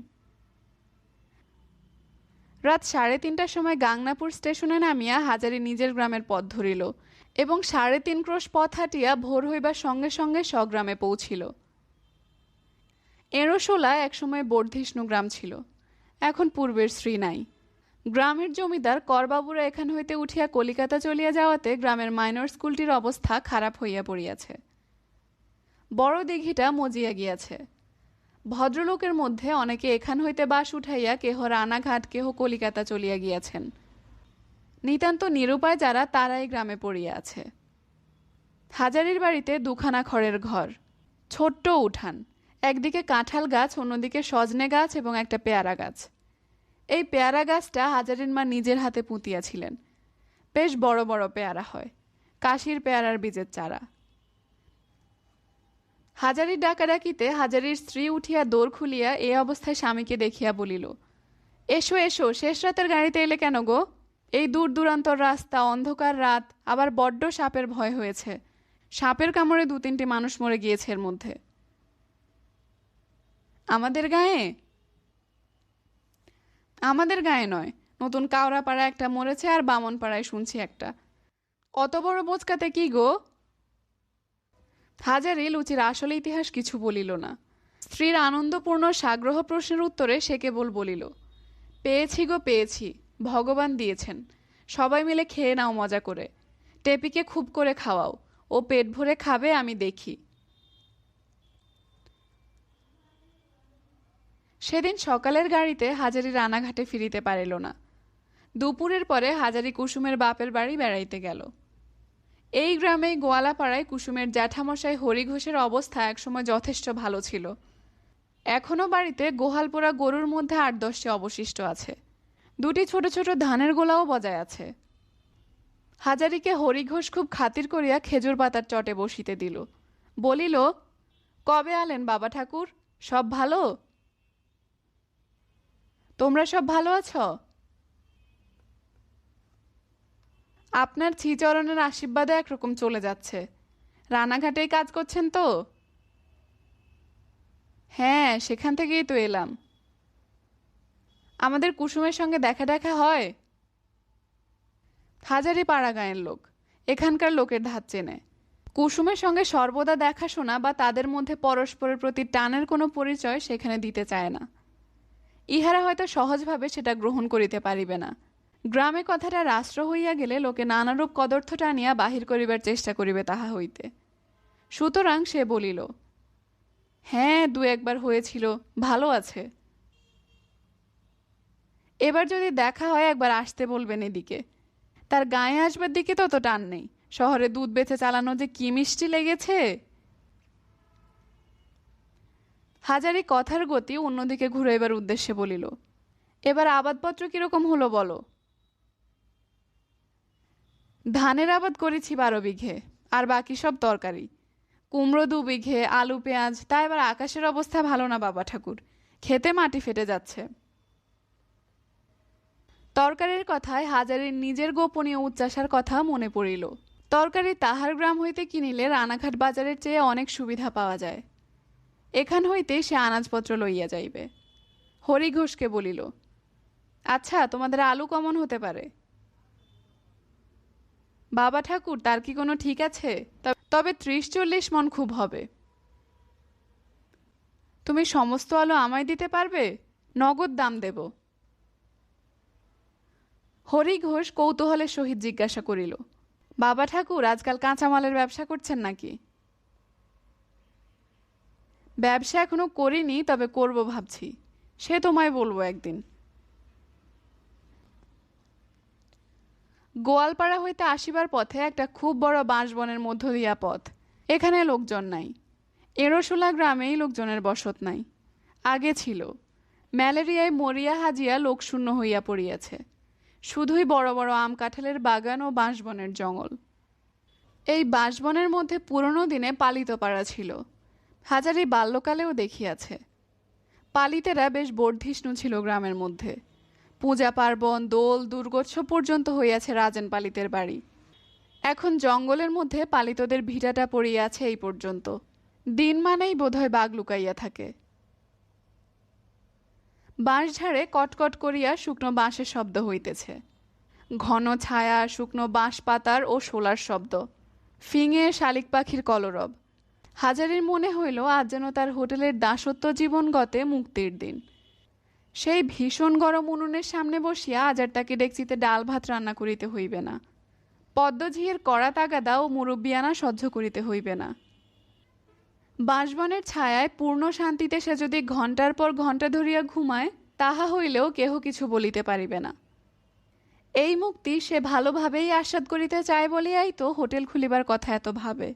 রাত 3:30টার সময় গাংনাপুর স্টেশনে নামিয়া হাজারি নিজের গ্রামের পথ ধরিল এবং 3.5 ক্রোশ পথ হাঁটিয়া ভোর হইবার সঙ্গে সঙ্গে স্বগ্রামে পৌঁছিল। এঁড়োশোলা একসময় বর্ধিষ্ণু গ্রাম ছিল, এখন পূর্বের শ্রী নাই। গ্রামের জমিদার করবাবুরা এখান হইতে উঠিয়া কলিকাতা চলিয়া যাওয়াতে গ্রামের মাইনর স্কুলটির অবস্থা খারাপ হইয়া পড়িয়াছে। বড় দিঘিটা মজিয়া গিয়াছে। ভদ্রলোকের মধ্যে অনেকে এখান হইতে বাস উঠাইয়া কেহ রানাঘাট, কেহ কলিকাতা চলিয়া গিয়াছেন। নিতান্ত নিরুপায় যারা, তারাই গ্রামে পড়িয়া আছে। হাজারির বাড়িতে 2খানা খড়ের ঘর, ছোট্ট উঠান, একদিকে কাঁঠাল গাছ, অন্যদিকে সজনে গাছ এবং একটা পেয়ারা গাছ। এই পেয়ারা গাছটা হাজারির মা নিজের হাতে পুঁতিয়াছিলেন। বেশ বড় বড় পেয়ারা হয়, কাশির পেয়ারার বীজের চারা। হাজারির ডাকাডাকিতে হাজারির স্ত্রী উঠিয়া দৌড় খুলিয়া এ অবস্থায় স্বামীকে দেখিয়া বলিল, এসো এসো, শেষ রাতের গাড়িতে এলে কেন গো? এই দূর দূরান্তর রাস্তা, অন্ধকার রাত, আবার বড্ড সাপের ভয় হয়েছে। সাপের কামড়ে 2-3টি মানুষ মরে গিয়েছে এর মধ্যে। আমাদের গায়ে? আমাদের গায়ে নয়, নতুন কাওড়াপাড়া একটা মরেছে, আর বামনপাড়ায় শুনছি একটা। অত বড় বোচকাতে কি গো? হাজারি লুচির আসল ইতিহাস কিছু বলিল না। স্ত্রীর আনন্দপূর্ণ সাগ্রহ প্রশ্নের উত্তরে সে কেবল বলিল, পেয়েছি গো পেয়েছি, ভগবান দিয়েছেন। সবাই মিলে খেয়ে নাও মজা করে। টেপিকে খুব করে খাওয়াও, ও পেট ভরে খাবে, আমি দেখি। সেদিন সকালের গাড়িতে হাজারি রানাঘাটে ফিরিতে পারিল না। দুপুরের পরে হাজারি কুসুমের বাপের বাড়ি বেড়াইতে গেল। এই গ্রামেই গোয়ালাপাড়ায় কুসুমের জ্যাঠামশাই হরি ঘোষের অবস্থা একসময় যথেষ্ট ভালো ছিল। এখনও বাড়িতে গোহালপোড়া গরুর মধ্যে 8-10টি অবশিষ্ট আছে। 2টি ছোট ছোট ধানের গোলাও বজায় আছে। হাজারিকে হরি ঘোষ খুব খাতির করিয়া খেজুর পাতার চটে বসিতে দিল। বলিল, কবে আলেন বাবা ঠাকুর? সব ভালো? তোমরা সব ভালো আছো? আপনার শ্রীচরণের আশীর্বাদে একরকম চলে যাচ্ছে। রানাঘাটেই কাজ করছেন তো? হ্যাঁ, সেখান থেকেই তো এলাম। আমাদের কুসুমের সঙ্গে দেখা দেখা হয়? হাজারি পাড়া গাঁয়ের লোক, এখানকার লোকের ধার চেনে। কুসুমের সঙ্গে সর্বদা দেখাশোনা বা তাদের মধ্যে পরস্পরের প্রতি টানের কোনো পরিচয় সেখানে দিতে চায় না। ইহারা হয়তো সহজভাবে সেটা গ্রহণ করিতে পারিবে না। গ্রামে কথাটা রাষ্ট্র হইয়া গেলে লোকে নানারূপ কদর্থ টানিয়া বাহির করিবার চেষ্টা করিবে তাহা হইতে। সুতরাং সে বলিল, হ্যাঁ, 2-1বার হয়েছিল, ভালো আছে। এবার যদি দেখা হয় একবার আসতে বলবেন এদিকে। তার গায়ে আসবার দিকে তত টান নেই। শহরে দুধ বেচে চালানো যে কি মিষ্টি লেগেছে। হাজারি কথার গতি অন্যদিকে ঘুরাইবার উদ্দেশ্যে বলিল, এবার আবাদপত্র কিরকম হলো বলো। ধানের আবাদ করেছি 12 বিঘে, আর বাকি সব তরকারি। কুমড়ো 2 বিঘে, আলু পেঁয়াজ। তা এবার আকাশের অবস্থা ভালো না বাবা ঠাকুর, খেতে মাটি ফেটে যাচ্ছে। তরকারির কথায় হাজারির নিজের গোপনীয় উচ্চাসার কথা মনে পড়িল। তরকারি তাহার গ্রাম হইতে কিনিলে রানাঘাট বাজারের চেয়ে অনেক সুবিধা পাওয়া যায়। এখান হইতে সে আনাজপত্র লইয়া যাইবে। হরি ঘোষকে বলিল, আচ্ছা, তোমাদের আলু কমন হতে পারে? বাবা ঠাকুর, তার কি কোনো ঠিক আছে? তবে 30-40 মণ খুব হবে। তুমি সমস্ত আলো আমায় দিতে পারবে? নগদ দাম দেব। হরি ঘোষ কৌতূহলের সহিত জিজ্ঞাসা করিল, বাবা ঠাকুর আজকাল কাঁচামালের ব্যবসা করছেন নাকি? ব্যবসা এখনো করিনি, তবে করব ভাবছি। সে তোমায় বলবো একদিন। গোয়ালপাড়া হইতে আসিবার পথে একটা খুব বড় বাঁশবনের মধ্য দিয়া পথ। এখানে লোকজন নাই। এরোশোলা গ্রামেই লোকজনের বসত নাই। আগে ছিল। ম্যালেরিয়ায় মরিয়া হাজিয়া লোকশূন্য হইয়া পড়িয়াছে। শুধুই বড় বড় আম কাঁঠালের বাগান ও বাঁশবনের জঙ্গল। এই বাঁশবনের মধ্যে পুরনো দিনে পালিত পাড়া ছিল। হাজারি বাল্যকালেও দেখিয়াছে। পালিতেরা বেশ বর্ধিষ্ণু ছিল গ্রামের মধ্যে। পূজা পার্বণ, দোল, দুর্গোৎসব পর্যন্ত হইয়াছে রাজেন পালিতের বাড়ি। এখন জঙ্গলের মধ্যে পালিতদের ভিটাটা পড়িয়াছে এই পর্যন্ত। দিন মানেই বোধহয় বাঘ লুকাইয়া থাকে। বাঁশঝাড়ে কটকট করিয়া শুকনো বাঁশের শব্দ হইতেছে। ঘন ছায়া, শুকনো বাঁশ পাতার ও শোলার শব্দ, ফিঙে শালিক পাখির কলরব। হাজারির মনে হইল আজ যেন তার হোটেলের দাসত্ব জীবন গতে মুক্তির দিন। সেই ভীষণ গরম উনুনের সামনে বসিয়া আজারটাকে ডেকচিতে ডাল ভাত রান্না করিতে হইবে না। পদ্মঝিয়ের কড়া তাগাদা ও মুরব্বিয়ানা সহ্য করিতে হইবে না। বাঁশবনের ছায়ায় পূর্ণ শান্তিতে সে যদি ঘণ্টার পর ঘণ্টা ধরিয়া ঘুমায়, তাহা হইলেও কেহ কিছু বলিতে পারিবে না। এই মুক্তি সে ভালোভাবেই আস্বাদ করিতে চায় বলিয়াই তো হোটেল খুলিবার কথা এত ভাবে।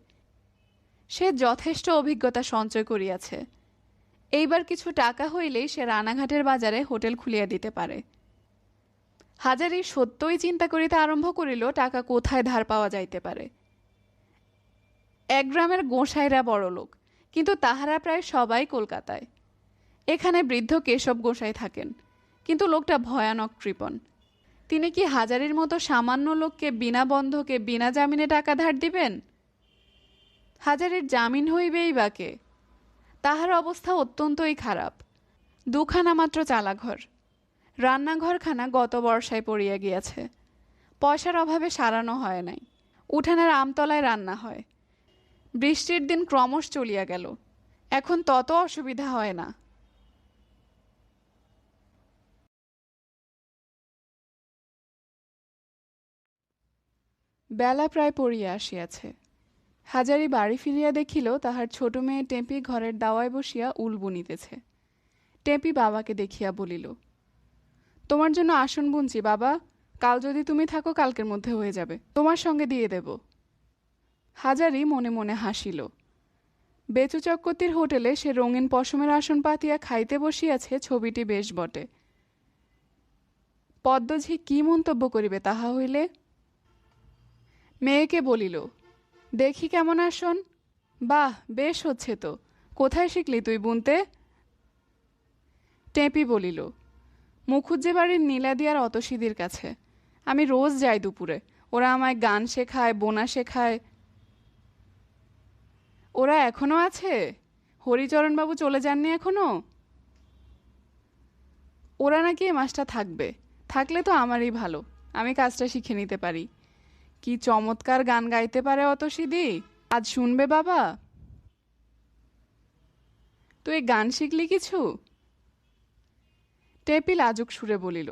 সে যথেষ্ট অভিজ্ঞতা সঞ্চয় করিয়াছে। এইবার কিছু টাকা হইলেই সে রানাঘাটের বাজারে হোটেল খুলিয়া দিতে পারে। হাজারি সত্যই চিন্তা করিতে আরম্ভ করিল টাকা কোথায় ধার পাওয়া যাইতে পারে। এক গ্রামের গোঁসাইরা বড় লোক, কিন্তু তাহারা প্রায় সবাই কলকাতায়। এখানে বৃদ্ধ কেশব গোঁসাই থাকেন, কিন্তু লোকটা ভয়ানক কৃপণ। তিনি কি হাজারির মতো সামান্য লোককে বিনা বন্ধকে বিনা জামিনে টাকা ধার দিবেন? হাজারির জামিন হইবেই বা কে? তাহার অবস্থা অত্যন্তই খারাপ। দুখানা মাত্র চালাঘর। রান্নাঘরখানা গত বর্ষায় পড়িয়া গিয়াছে। পয়সার অভাবে সারানো হয় নাই। উঠানের আমতলায় রান্না হয়। বৃষ্টির দিন ক্রমশ চলিয়া গেল, এখন তত অসুবিধা হয় না। বেলা প্রায় পড়িয়া আসিয়াছে। হাজারি বাড়ি ফিরিয়া দেখিল তাহার ছোট মেয়ে টেম্পি ঘরের দাওয়ায় বসিয়া উল বুনিতেছে। টেম্পি বাবাকে দেখিয়া বলিল, তোমার জন্য আসন বুনছি বাবা, কাল যদি তুমি থাকো কালকের মধ্যে হয়ে যাবে, তোমার সঙ্গে দিয়ে দেব। হাজারি মনে মনে হাসিল। বেচু চক্রবর্তীর হোটেলে সে রঙিন পশমের আসন পাতিয়া খাইতে বসিয়াছে, ছবিটি বেশ বটে। পদ্মঝি কি মন্তব্য করিবে তাহা হইলে? মেয়েকে বলিল, দেখি কেমন আসন? বাহ, বেশ হচ্ছে তো। কোথায় শিখলি তুই বুনতে? টেপি বলিল, মুখুজ্জে বাড়ির নীলাদিয়ার অতসীদির কাছে। আমি রোজ যাই দুপুরে। ওরা আমায় গান শেখায়, বোনা শেখায়। ওরা এখনো আছে? হরিচরণবাবু চলে যাননি এখনো? ওরা নাকি এ মাসটা থাকবে। থাকলে তো আমারই ভালো, আমি কাজটা শিখে নিতে পারি। কি চমৎকার গান গাইতে পারে অতসীদি, আজ শুনবে বাবা? তুই গান শিখলি কিছু? টেপি লাজুক সুরে বলিল,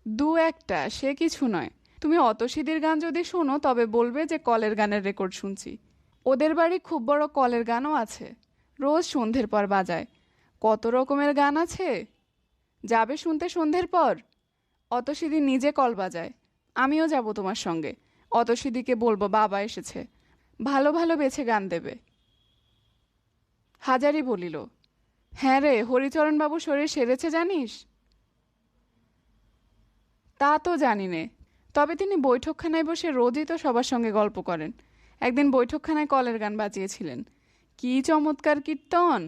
দু একটা, সে কিছু নয়। তুমি অতসীদির গান যদি শোনো তবে বলবে যে কলের গানের রেকর্ড শুনছি। ওদের বাড়ি খুব বড় কলের গানও আছে, রোজ সন্ধ্যের পর বাজায়। কত রকমের গান আছে, যাবে শুনতে সন্ধ্যের পর? অতসীদি নিজে কল বাজায়, আমিও যাব তোমার সঙ্গে। অতসীদিকে বলবো বাবা এসেছে, ভালো ভালো বেছে গান দেবে। হাজারি বলিল, হ্যাঁ রে, হরিচরণবাবু শরীর সেরেছে জানিস? তা তো জানি নে, তবে তিনি বৈঠকখানায় বসে রোজই তো সবার সঙ্গে গল্প করেন। একদিন বৈঠকখানায় কলের গান বাজিয়েছিলেন, কি চমৎকার কীর্তন!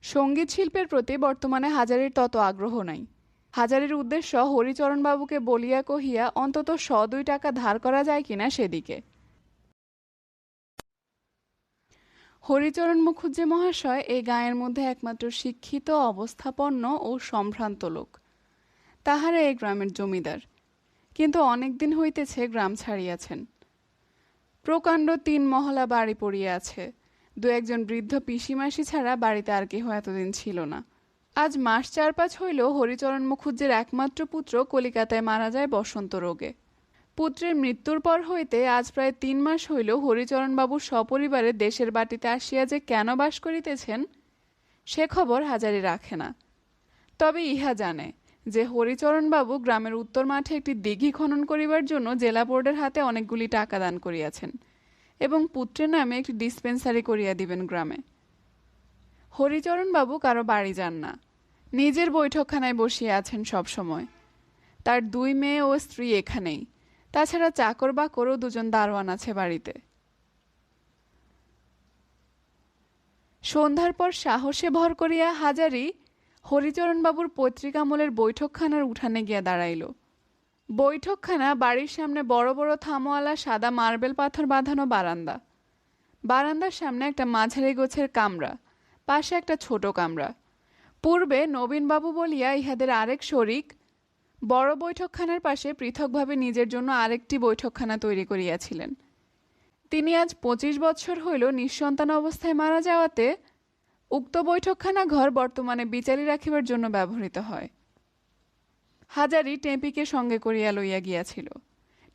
সঙ্গীত শিল্পের প্রতি বর্তমানে হাজারির তত আগ্রহ নাই। হাজারির উদ্দেশ্য হরিচরণবাবুকে বলিয়া কহিয়া অন্তত 100-2 টাকা ধার করা যায় কিনা সেদিকে। হরিচরণ মুখুজ্জে মহাশয় এই গাঁয়ের মধ্যে একমাত্র শিক্ষিত, অবস্থাপন্ন ও সম্ভ্রান্ত লোক। তাহারা এই গ্রামের জমিদার, কিন্তু অনেক দিন হইতেছে গ্রাম ছাড়িয়াছেন। প্রকাণ্ড 3 মহলা বাড়ি পড়িয়া আছে, দু একজন বৃদ্ধ পিসিমাসি ছাড়া বাড়িতে আর কেহ এতদিন ছিল না। আজ মাস 4-5 হইল হরিচরণ মুখুজ্জের একমাত্র পুত্র কলিকাতায় মারা যায় বসন্ত রোগে। পুত্রের মৃত্যুর পর হইতে আজ প্রায় 3 মাস হইল হরিচরণবাবু সপরিবারে দেশের বাটিতে আসিয়া যে কেন বাস করিতেছেন সে খবর হাজারি রাখে না। তবে ইহা জানে যে হরিচরণবাবু গ্রামের উত্তর মাঠে একটি দিঘি খনন করিবার জন্য জেলা বোর্ডের হাতে অনেকগুলি টাকা দান করিয়াছেন এবং পুত্রের নামে একটি ডিসপেন্সারি করিয়া দিবেন গ্রামে। হরিচরণবাবু কারো বাড়ি যান না, নিজের বৈঠকখানায় বসিয়া আছেন সব সময়। তার 2 মেয়ে ও স্ত্রী এখানেই, তাছাড়া চাকর বাকরও 2 জন দারোয়ান আছে বাড়িতে। সন্ধ্যার পর সাহসে ভর করিয়া হাজারি হরিচরণবাবুর পৈতৃকামলের বৈঠকখানার উঠানে গিয়া দাঁড়াইল। বৈঠকখানা বাড়ির সামনে বড় বড় থামওয়ালা সাদা মার্বেল পাথর বাঁধানো বারান্দা। বারান্দার সামনে একটা মাঝারি গোছের কামরা, পাশে একটা ছোট কামরা। পূর্বে নবীনবাবু বলিয়া ইহাদের আরেক শরিক বড় বৈঠকখানার পাশে পৃথকভাবে নিজের জন্য আরেকটি বৈঠকখানা তৈরি করিয়াছিলেন। তিনি আজ 25 বৎসর হইল নিঃসন্তান অবস্থায় মারা যাওয়াতে উক্ত বৈঠকখানা ঘর বর্তমানে বিচারি রাখিবার জন্য ব্যবহৃত হয়। হাজারি টেঁপিকে সঙ্গে করিয়া লইয়া গিয়াছিল।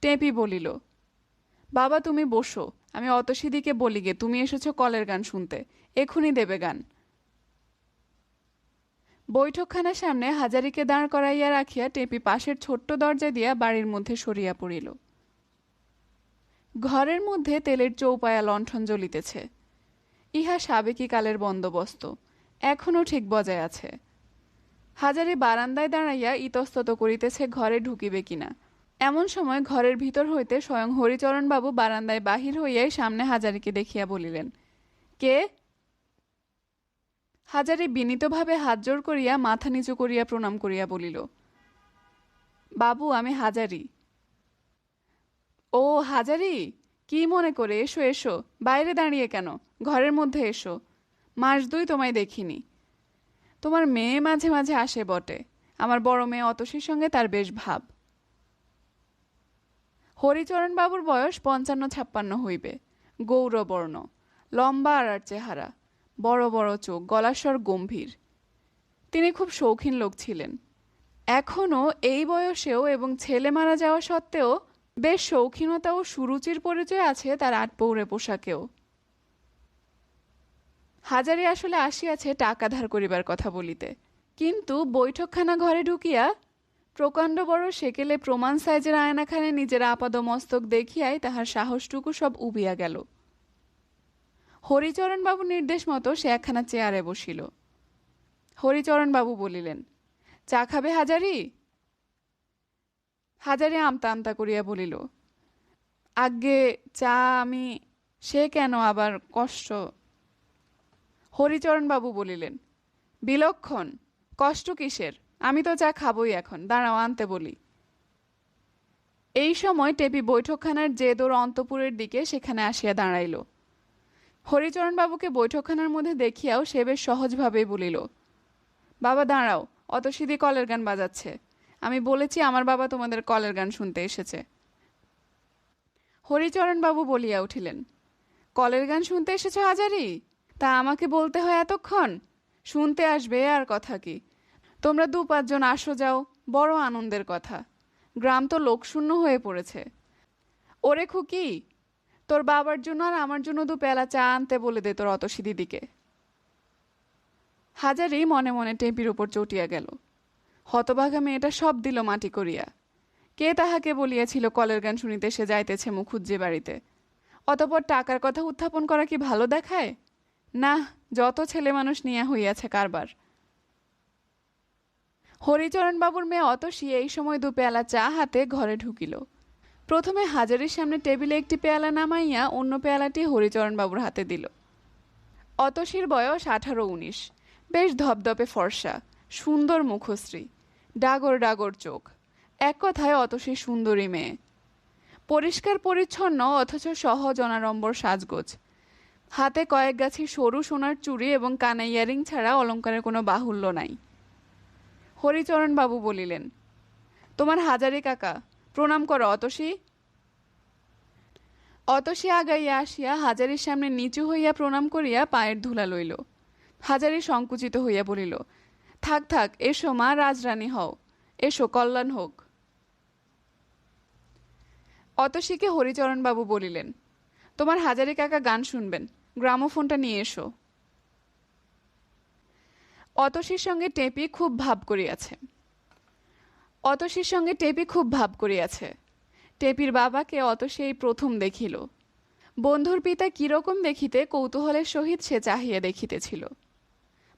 টেঁপি বলিল, বাবা তুমি বসো, আমি অতসীদিকে বলি গে তুমি এসেছ কলের গান শুনতে, এখুনি দেবে গান। বৈঠকখানার সামনে হাজারিকে দাঁড় করাইয়া রাখিয়া টেঁপি পাশের ছোট্ট দরজা দিয়া বাড়ির মধ্যে সরিয়া পড়িল। ঘরের মধ্যে তেলের চৌপায়া লণ্ঠন জ্বলিতেছে। ইহা সাবেকি কালের বন্দোবস্ত, এখনও ঠিক বজায় আছে। হাজারি বারান্দায় দাঁড়াইয়া ইতস্তত করিতেছে ঘরে ঢুকিবে কিনা। এমন সময় ঘরের ভিতর হইতে স্বয়ং হরিচরণবাবু বারান্দায় বাহির হইয়াই সামনে হাজারিকে দেখিয়া বলিলেন, কে? হাজারি বিনীতভাবে হাত জোর করিয়া মাথা নিচু করিয়া প্রণাম করিয়া বলিল, বাবু আমি হাজারি। ও হাজারি, কি মনে করে? এসো এসো, বাইরে দাঁড়িয়ে কেন, ঘরের মধ্যে এসো। মাস 2 তোমায় দেখিনি। তোমার মেয়ে মাঝে মাঝে আসে বটে, আমার বড় মেয়ে অতসীর সঙ্গে তার বেশ ভাব। হরিচরণবাবুর বয়স 55-56 হইবে, গৌরবর্ণ, লম্বা আর চেহারা, বড় বড় চোখ, গলার স্বর গম্ভীর। তিনি খুব শৌখিন লোক ছিলেন। এখনও এই বয়সেও এবং ছেলে মারা যাওয়া সত্ত্বেও বেশ শৌখিনতা ও সুরুচির পরিচয় আছে তার 8 পৌরে পোশাকেও। হাজারি আসলে আসিয়াছে টাকা ধার করিবার কথা বলিতে, কিন্তু বৈঠকখানা ঘরে ঢুকিয়া প্রকাণ্ড বড় সেকেলে প্রমাণ সাইজের আয়নাখানে নিজের আপাদ মস্তক দেখিয়াই তাহার সাহসটুকু সব উবিয়া গেল। হরিচরণবাবুর নির্দেশ মতো সে একখানা চেয়ারে বসিল। হরিচরণবাবু বলিলেন, চা খাবে হাজারি? হাজারি আমতা আমতা করিয়া বলিল, আজ্ঞে চা আমি। সে কেন আবার কষ্ট? হরিচরণবাবু বলিলেন, বিলক্ষণ, কষ্ট কিসের? আমি তো চা খাবই এখন, দাঁড়াও আনতে বলি। এই সময় টেপি বৈঠকখানার যে দোর অন্তপুরের দিকে সেখানে আসিয়া দাঁড়াইল। হরিচরণবাবুকে বৈঠকখানার মধ্যে দেখিয়াও সে বেশ সহজভাবেই বলিল, বাবা দাঁড়াও, অতসীদি কলের গান বাজাচ্ছে, আমি বলেছি আমার বাবা তোমাদের কলের গান শুনতে এসেছে। হরিচরণবাবু বলিয়া উঠিলেন, কলের গান শুনতে এসেছ হাজারি? তা আমাকে বলতে হয় এতক্ষণ? শুনতে আসবে আর কথা কি, তোমরা 2-5 জন আসো যাও, বড় আনন্দের কথা। গ্রাম তো লোকশূন্য হয়ে পড়েছে। ওরে খুকি, তোর বাবার জন্য আর আমার জন্য 2 পেলা চা আনতে বলে দে তোর অতসী দিদিকে। হাজারি মনে মনে টেপির উপর চটিয়া গেল। হতভাগা মেয়েটা সব দিল মাটি করিয়া। কে তাহাকে বলিয়াছিল কলের গান শুনিতে সে যাইতেছে মুখুজ্জে বাড়িতে? অতপর টাকার কথা উত্থাপন করা কি ভালো দেখায়? না, যত ছেলে মানুষ নিয়া হইয়াছে কারবার। হরিচরণবাবুর মেয়ে অতসী এই সময় 2 পেয়ালা চা হাতে ঘরে ঢুকিল। প্রথমে হাজারির সামনে টেবিলে একটি পেয়ালা নামাইয়া অন্য পেয়ালাটি হরিচরণবাবুর হাতে দিল। অতসীর বয়স 18-19, বেশ ধপধপে ফর্সা, সুন্দর মুখশ্রী, ডাগর ডাগর চোখ, এক কথায় অতসী সুন্দরী মেয়ে। পরিষ্কার পরিচ্ছন্ন অথচ সহজ অনাড়ম্বর সাজগোজ, হাতে কয়েক গাছি সরু সোনার চুড়ি এবং কানে ইয়ারিং ছাড়া অলঙ্কারের কোনো বাহুল্য নাই। হরিচরণবাবু বলিলেন, তোমার হাজারি কাকা, প্রণাম করো অতসী। অতসী আগাইয়া আসিয়া হাজারির সামনে নিচু হইয়া প্রণাম করিয়া পায়ের ধুলা লইল। হাজারি সংকুচিত হইয়া বলিল, থাক থাক, এসো মা, রাজরানী হও, এসো, কল্যাণ হোক। অতসীকে হরিচরণবাবু বলিলেন, তোমার হাজারি কাকা গান শুনবেন, গ্রামোফোনটা নিয়ে এসো। অতসীর সঙ্গে টেপি খুব ভাব করিয়াছে। টেপির বাবাকে অতসী এই প্রথম দেখিল। বন্ধুর পিতা কিরকম দেখিতে কৌতূহলের সহিত সে চাহিয়া দেখিতেছিল।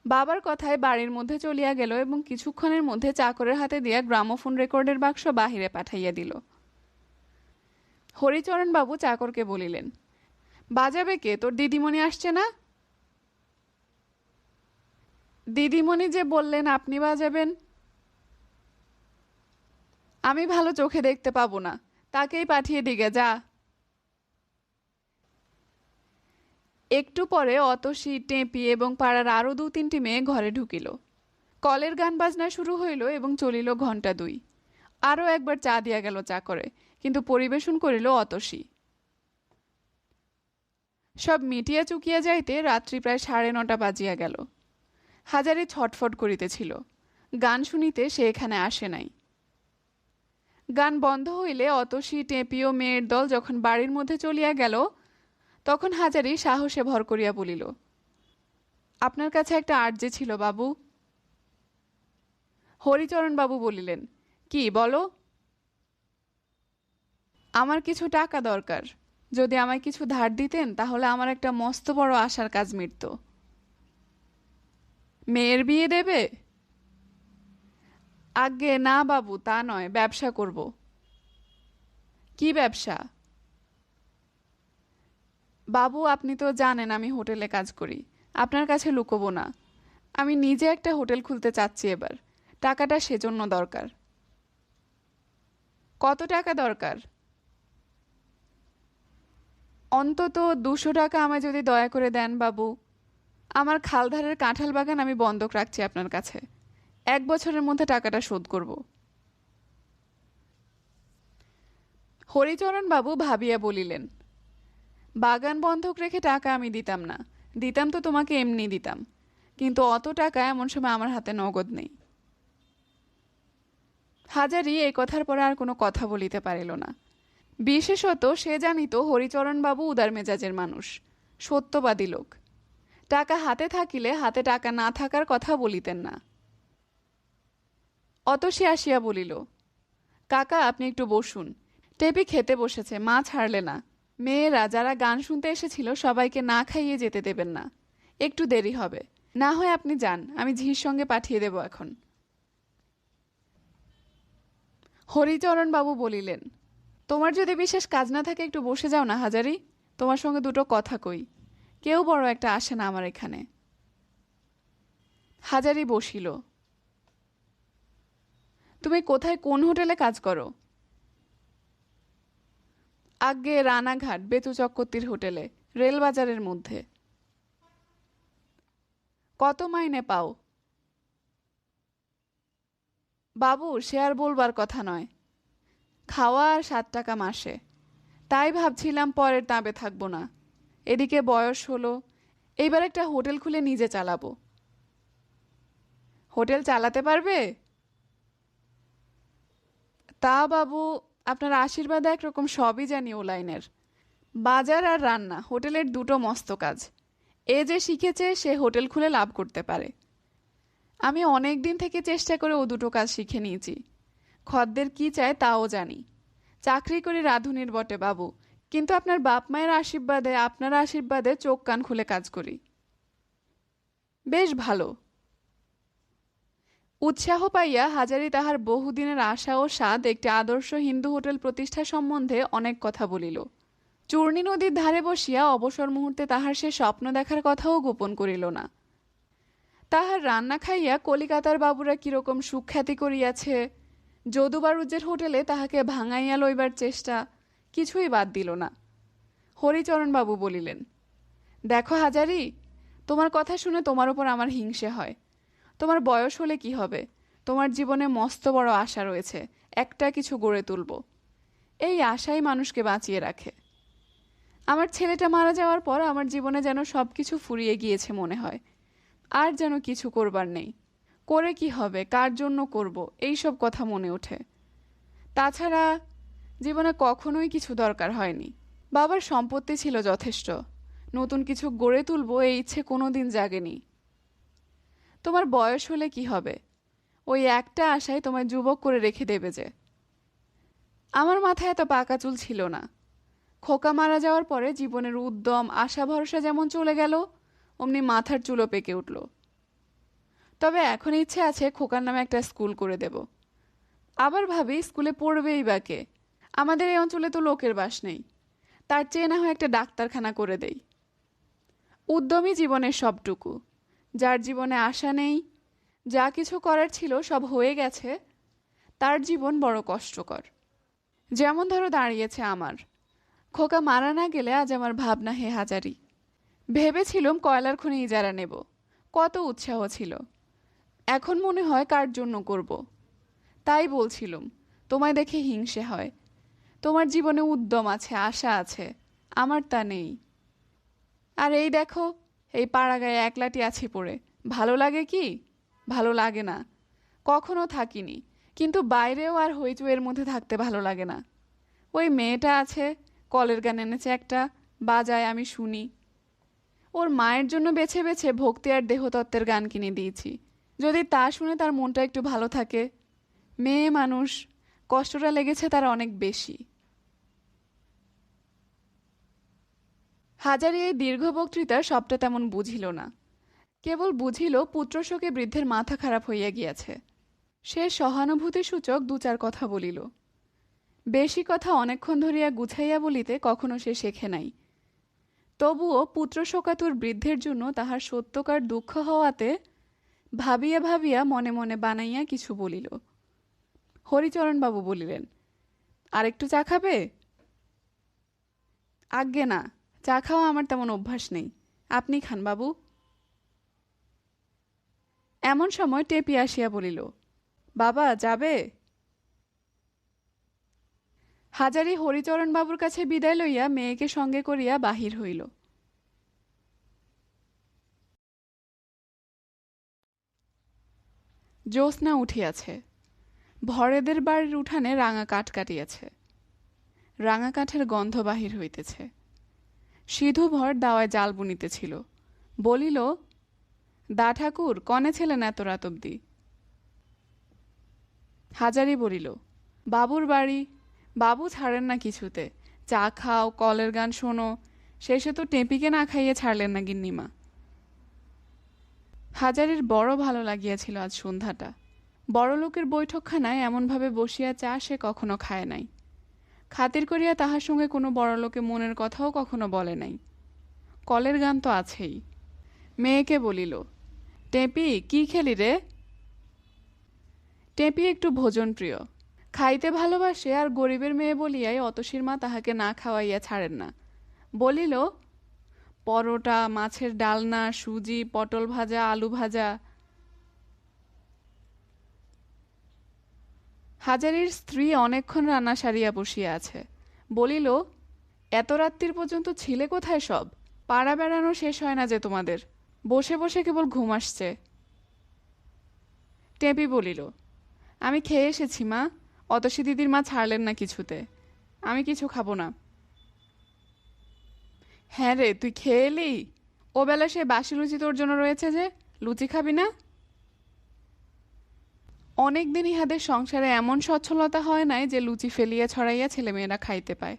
বাবার কথায় বাড়ির মধ্যে চলিয়া গেল এবং কিছুক্ষণের মধ্যে চাকরের হাতে দিয়া গ্রামোফোন রেকর্ডের বাক্স বাহিরে পাঠাইয়া দিল। হরিচরণবাবু চাকরকে বলিলেন, বাজাবে কে? তোর দিদিমণি আসছে না? দিদিমণি যে বললেন আপনি বাজাবেন। আমি ভালো চোখে দেখতে পাবো না, তাকেই পাঠিয়ে দিগে, যা। একটু পরে অতসী, টেপি এবং পাড়ার আরও 2-3টি মেয়ে ঘরে ঢুকিল। কলের গান বাজনা শুরু হইল এবং চলিল ঘণ্টা 2। আরও একবার চা দিয়া গেল চাকরে, কিন্তু পরিবেশন করিল অতসী। সব মিটিয়া চুকিয়া যাইতে রাত্রি প্রায় 9:30 বাজিয়া গেল। হাজারি ছটফট করিতেছিল। গান শুনিতে সে এখানে আসে নাই। গান বন্ধ হইলে অতসী, টেপি ও মেয়ের দল যখন বাড়ির মধ্যে চলিয়া গেল, তখন হাজারি সাহসে ভর করিয়া বলিল, আপনার কাছে একটা আর্জি ছিল বাবু। হরিচরণবাবু বলিলেন, কি বলো? আমার কিছু টাকা দরকার। যদি আমায় কিছু ধার দিতেন তাহলে আমার একটা মস্ত বড় আশার কাজ মিটত। মেয়ের বিয়ে দেবে? আজ্ঞে না বাবু, তা নয়, ব্যবসা করব। কি ব্যবসা? বাবু, আপনি তো জানেন আমি হোটেলে কাজ করি, আপনার কাছে লুকোবো না। আমি নিজে একটা হোটেল খুলতে চাচ্ছি এবার। টাকাটা সেজন্য দরকার। কত টাকা দরকার? অন্তত 200 টাকা আমায় যদি দয়া করে দেন বাবু। আমার খালধারের কাঁঠাল বাগান আমি বন্ধক রাখছি আপনার কাছে। 1 বছরের মধ্যে টাকাটা শোধ করব। হরিচরণবাবু ভাবিয়া বলিলেন, বাগান বন্ধক রেখে টাকা আমি দিতাম না। দিতাম তো তোমাকে এমনি দিতাম, কিন্তু অত টাকা এমন সময় আমার হাতে নগদ নেই। হাজারি এই কথার পরে আর কোনো কথা বলিতে পারিল না। বিশেষত সে জানিত হরিচরণবাবু উদার মেজাজের মানুষ, সত্যবাদী লোক। টাকা হাতে থাকিলে হাতে টাকা না থাকার কথা বলিতেন না। অতসী আসিয়া বলিল, কাকা আপনি একটু বসুন। টেপি খেতে বসেছে, মা ছাড়লে না। মেয়েরা যারা গান শুনতে এসেছিল সবাইকে না খাইয়ে যেতে দেবেন না। একটু দেরি হবে, না হয় আপনি যান, আমি ঝির সঙ্গে পাঠিয়ে দেব এখন। হরিচরণবাবু বলিলেন, তোমার যদি বিশেষ কাজ না থাকে একটু বসে যাও না হাজারি, তোমার সঙ্গে 2টো কথা কই। কেউ বড় একটা আসে না আমার এখানে। হাজারি বসিল। তুমি কোথায়, কোন হোটেলে কাজ করো? আজ্ঞে রানাঘাট বেতু চক্রবর্তীর হোটেলে, রেলবাজারের মধ্যে। কত মাইনে পাও? বাবু, সে আর বলবার কথা নয়। খাওয়া আর 7 টাকা মাসে। তাই ভাবছিলাম পরের তাঁবে থাকবো না। এদিকে বয়স হলো, এইবার একটা হোটেল খুলে নিজে চালাবো। হোটেল চালাতে পারবে? তা বাবু, আপনার আশীর্বাদে একরকম সবই জানি ও লাইনের। বাজার আর রান্না, হোটেলের 2টো মস্ত কাজ। এ যে শিখেছে সে হোটেল খুলে লাভ করতে পারে। আমি অনেক দিন থেকে চেষ্টা করে ও 2টো কাজ শিখে নিয়েছি। খদ্দের কি চায় তাও জানি। চাকরি করি রাঁধুনির বটে বাবু, কিন্তু আপনার বাপ মায়ের আশীর্বাদে, আপনার আশীর্বাদে চোখ কান খুলে কাজ করি। বেশ ভালো। উৎসাহ পাইয়া হাজারি তাহার বহুদিনের আশা ও স্বাদ একটি আদর্শ হিন্দু হোটেল প্রতিষ্ঠা সম্বন্ধে অনেক কথা বলিল। চূর্ণী নদীর ধারে বসিয়া অবসর মুহূর্তে তাহার সে স্বপ্ন দেখার কথাও গোপন করিল না। তাহার রান্না খাইয়া কলিকাতার বাবুরা কিরকম সুখ্যাতি করিয়াছে, যদুবাবুজের হোটেলে তাহাকে ভাঙাইয়া লইবার চেষ্টা, কিছুই বাদ দিল না। হরিচরণবাবু বলিলেন, দেখো হাজারি, তোমার কথা শুনে তোমার ওপর আমার হিংসে হয়। তোমার বয়স হলে কি হবে, তোমার জীবনে মস্ত বড় আশা রয়েছে, একটা কিছু গড়ে তুলব। এই আশাই মানুষকে বাঁচিয়ে রাখে। আমার ছেলেটা মারা যাওয়ার পর আমার জীবনে যেন সব কিছু ফুরিয়ে গিয়েছে মনে হয়। আর যেন কিছু করবার নেই। করে কি হবে, কার জন্য করব, এই সব কথা মনে ওঠে। তাছাড়া জীবনে কখনোই কিছু দরকার হয়নি। বাবার সম্পত্তি ছিল যথেষ্ট, নতুন কিছু গড়ে তুলবো এই ইচ্ছে কোনোদিন জাগেনি। তোমার বয়স হলে কি হবে, ওই একটা আশায় তোমায় যুবক করে রেখে দেবে যে। আমার মাথায় এত পাকা চুল ছিল না। খোকা মারা যাওয়ার পরে জীবনের উদ্যম আশা ভরসা যেমন চলে গেল, অমনি মাথার চুলও পেকে উঠল। তবে এখন ইচ্ছে আছে খোকার নামে একটা স্কুল করে দেব। আবার ভাবি স্কুলে পড়বেই বা কে, আমাদের এই অঞ্চলে তো লোকের বাস নেই। তার চেয়ে না হয় একটা ডাক্তারখানা করে দেই। উদ্যমী জীবনের সবটুকু, যার জীবনে আশা নেই, যা কিছু করার ছিল সব হয়ে গেছে, তার জীবন বড় কষ্টকর। যেমন ধরো দাঁড়িয়েছে আমার। খোকা মারা না গেলে আজ আমার ভাবনা হে হাজারি। ভেবেছিলাম কয়লার খনি ইজারা নেব, কত উৎসাহ ছিল। এখন মনে হয় কার জন্য করব। তাই বলছিলুম, তোমায় দেখে হিংসে হয়। তোমার জীবনে উদ্যম আছে, আশা আছে, আমার তা নেই। আর এই দেখো, এই পাড়াগায়ে একলাটি আছি পড়ে। ভালো লাগে কি? ভালো লাগে না, কখনো থাকিনি। কিন্তু বাইরেও আর হইচইয়ের মধ্যে থাকতে ভালো লাগে না। ওই মেয়েটা আছে, কলের গান এনেছে একটা, বাজায় আমি শুনি। ওর মায়ের জন্য বেছে বেছে ভক্তি আর দেহতত্ত্বের গান কিনে দিয়েছি, যদি তা শুনে তার মনটা একটু ভালো থাকে। মেয়ে মানুষ, কষ্টটা লেগেছে তার অনেক বেশি। হাজারি এই দীর্ঘ বক্তৃতার সবটা তেমন বুঝিল না, কেবল বুঝিল পুত্রশোকে বৃদ্ধের মাথা খারাপ হইয়া গিয়াছে। সে সহানুভূতিসূচক দু চার কথা বলিল। বেশি কথা অনেকক্ষণ ধরিয়া গুছাইয়া বলিতে কখনো সে শেখে নাই। তবুও পুত্রশোকাতুর বৃদ্ধের জন্য তাহার সত্যকার দুঃখ হওয়াতে ভাবিয়া ভাবিয়া মনে মনে বানাইয়া কিছু বলিল। হরিচরণবাবু বলিলেন, আর একটু চা খাবে? আজ্ঞে না, চা খাওয়া আমার তেমন অভ্যাস নেই, আপনি খান বাবু। এমন সময় টেপি আসিয়া বলিল, বাবা যাবে? হাজারি হরিচরণবাবুর কাছে বিদায় লইয়া মেয়েকে সঙ্গে করিয়া বাহির হইল। জ্যোৎস্না উঠিয়াছে। ভরেদের বাড়ির উঠানে রাঙা কাঠ কাটিয়াছে। রাঙা কাঠের গন্ধ বাহির হইতেছে। সিধু ভর দাওয়ায় জাল বুনিতেছিল। বলিল, দা ঠাকুর, কনে ছিলেন এত রাত অবধি? হাজারি বলিল, বাবুর বাড়ি। বাবু ছাড়েন না কিছুতে, চা খাও, কলের গান শোনো, শেষে তো টেপিকে না খাইয়ে ছাড়লেন না গিন্নিমা। হাজারির বড় ভালো লাগিয়াছিল আজ সন্ধ্যাটা। বড়লোকের বৈঠকখানায় এমনভাবে বসিয়া চা সে কখনো খায় নাই। খাতির করিয়া তাহার সঙ্গে কোনো বড়লোকে মনের কথাও কখনো বলে নাই। কলের গান তো আছেই। মেয়েকে বলিল, টেপি, কি খেলি রে? টেপি একটু ভোজন প্রিয়, খাইতে ভালোবাসে, আর গরিবের মেয়ে বলিয়াই অতসীর মা তাহাকে না খাওয়াইয়া ছাড়েন না। বলিল, পরোটা, মাছের ডালনা, সুজি, পটল ভাজা, আলু ভাজা। হাজারির স্ত্রী অনেকক্ষণ রান্না সারিয়া বসিয়া আছে। বলিল, এত রাত্রির পর্যন্ত ছিলে কোথায় সব? পাড়া বেড়ানো শেষ হয় না যে তোমাদের, বসে বসে কেবল ঘুম আসছে। টেপি বলিল, আমি খেয়ে এসেছি মা, অতসী দিদির মা ছাড়লেন না কিছুতে, আমি কিছু খাবো না। হ্যাঁ রে, তুই খেয়ে এলি? ও বেলা সে বাসি লুচি তোর জন্য রয়েছে যে, লুচি খাবি না? অনেক দিন ইহাদের সংসারে এমন সচ্ছলতা হয় নাই যে লুচি ফেলিয়া ছড়াইয়া ছেলেমেয়েরা খাইতে পায়,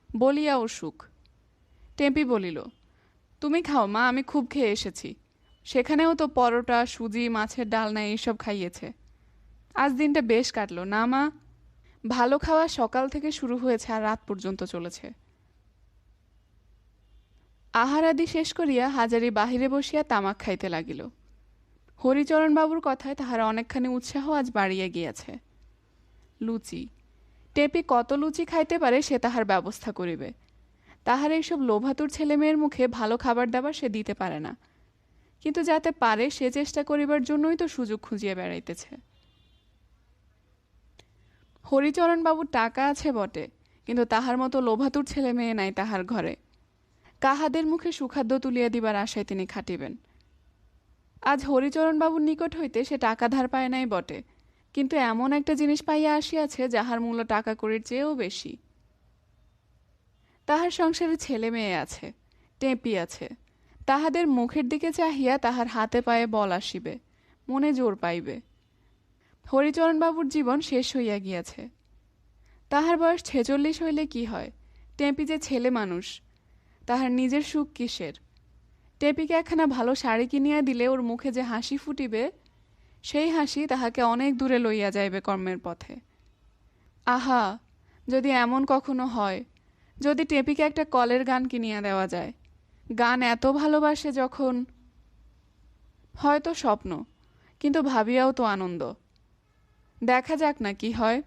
বলিয়া ওর সুখ। টেম্পি বলিল, তুমি খাও মা, আমি খুব খেয়ে এসেছি। সেখানেও তো পরোটা, সুজি, মাছের ডালনা এইসব খাইয়েছে। আজ দিনটা বেশ কাটলো না মা? ভালো খাওয়া সকাল থেকে শুরু হয়েছে আর রাত পর্যন্ত চলেছে। আহারাদি শেষ করিয়া হাজারি বাহিরে বসিয়া তামাক খাইতে লাগিল। হরিচরণবাবুর কথায় তাহার অনেকখানি উৎসাহ আজ বাড়িয়া গিয়াছে। লুচি, টেপি কত লুচি খাইতে পারে সে তাহার ব্যবস্থা করিবে। তাহার এইসব লোভাতুর ছেলেমেয়ের মুখে ভালো খাবার দাবার সে দিতে পারে না, কিন্তু যাতে পারে সে চেষ্টা করিবার জন্যই তো সুযোগ খুঁজিয়া বেড়াইতেছে। হরিচরণবাবুর টাকা আছে বটে, কিন্তু তাহার মতো লোভাতুর ছেলে মেয়ে নাই তাহার ঘরে। কাহাদের মুখে সুখাদ্য তুলিয়া দিবার আশায় তিনি খাটিবেন। আজ হরিচরণবাবুর নিকট হইতে সে টাকা ধার পায় নাই বটে, কিন্তু এমন একটা জিনিস পাইয়া আসিয়াছে যাহার মূল্য টাকা কড়ির চেয়েও বেশি। তাহার সংসারে ছেলে মেয়ে আছে, টেপি আছে। তাহাদের মুখের দিকে চাহিয়া তাহার হাতে পায়ে বল আসিবে, মনে জোর পাইবে। হরিচরণবাবুর জীবন শেষ হইয়া গিয়াছে। তাহার বয়স 46 হইলে কি হয়? টেপি যে ছেলে মানুষ, তাহার নিজের সুখ কিসের? টেপিকে একখানা ভালো শাড়ি কিনিয়া দিলে ওর মুখে যে হাসি ফুটিবে, সেই হাসি তাহাকে অনেক দূরে লইয়া যাইবে কর্মের পথে। আহা, যদি এমন কখনো হয়, যদি টেপিকে একটা কলের গান কিনিয়া দেওয়া যায়। গান এত ভালোবাসে যখন। হয়তো স্বপ্ন, কিন্তু ভাবিয়াও তো আনন্দ। দেখা যাক না কি হয়।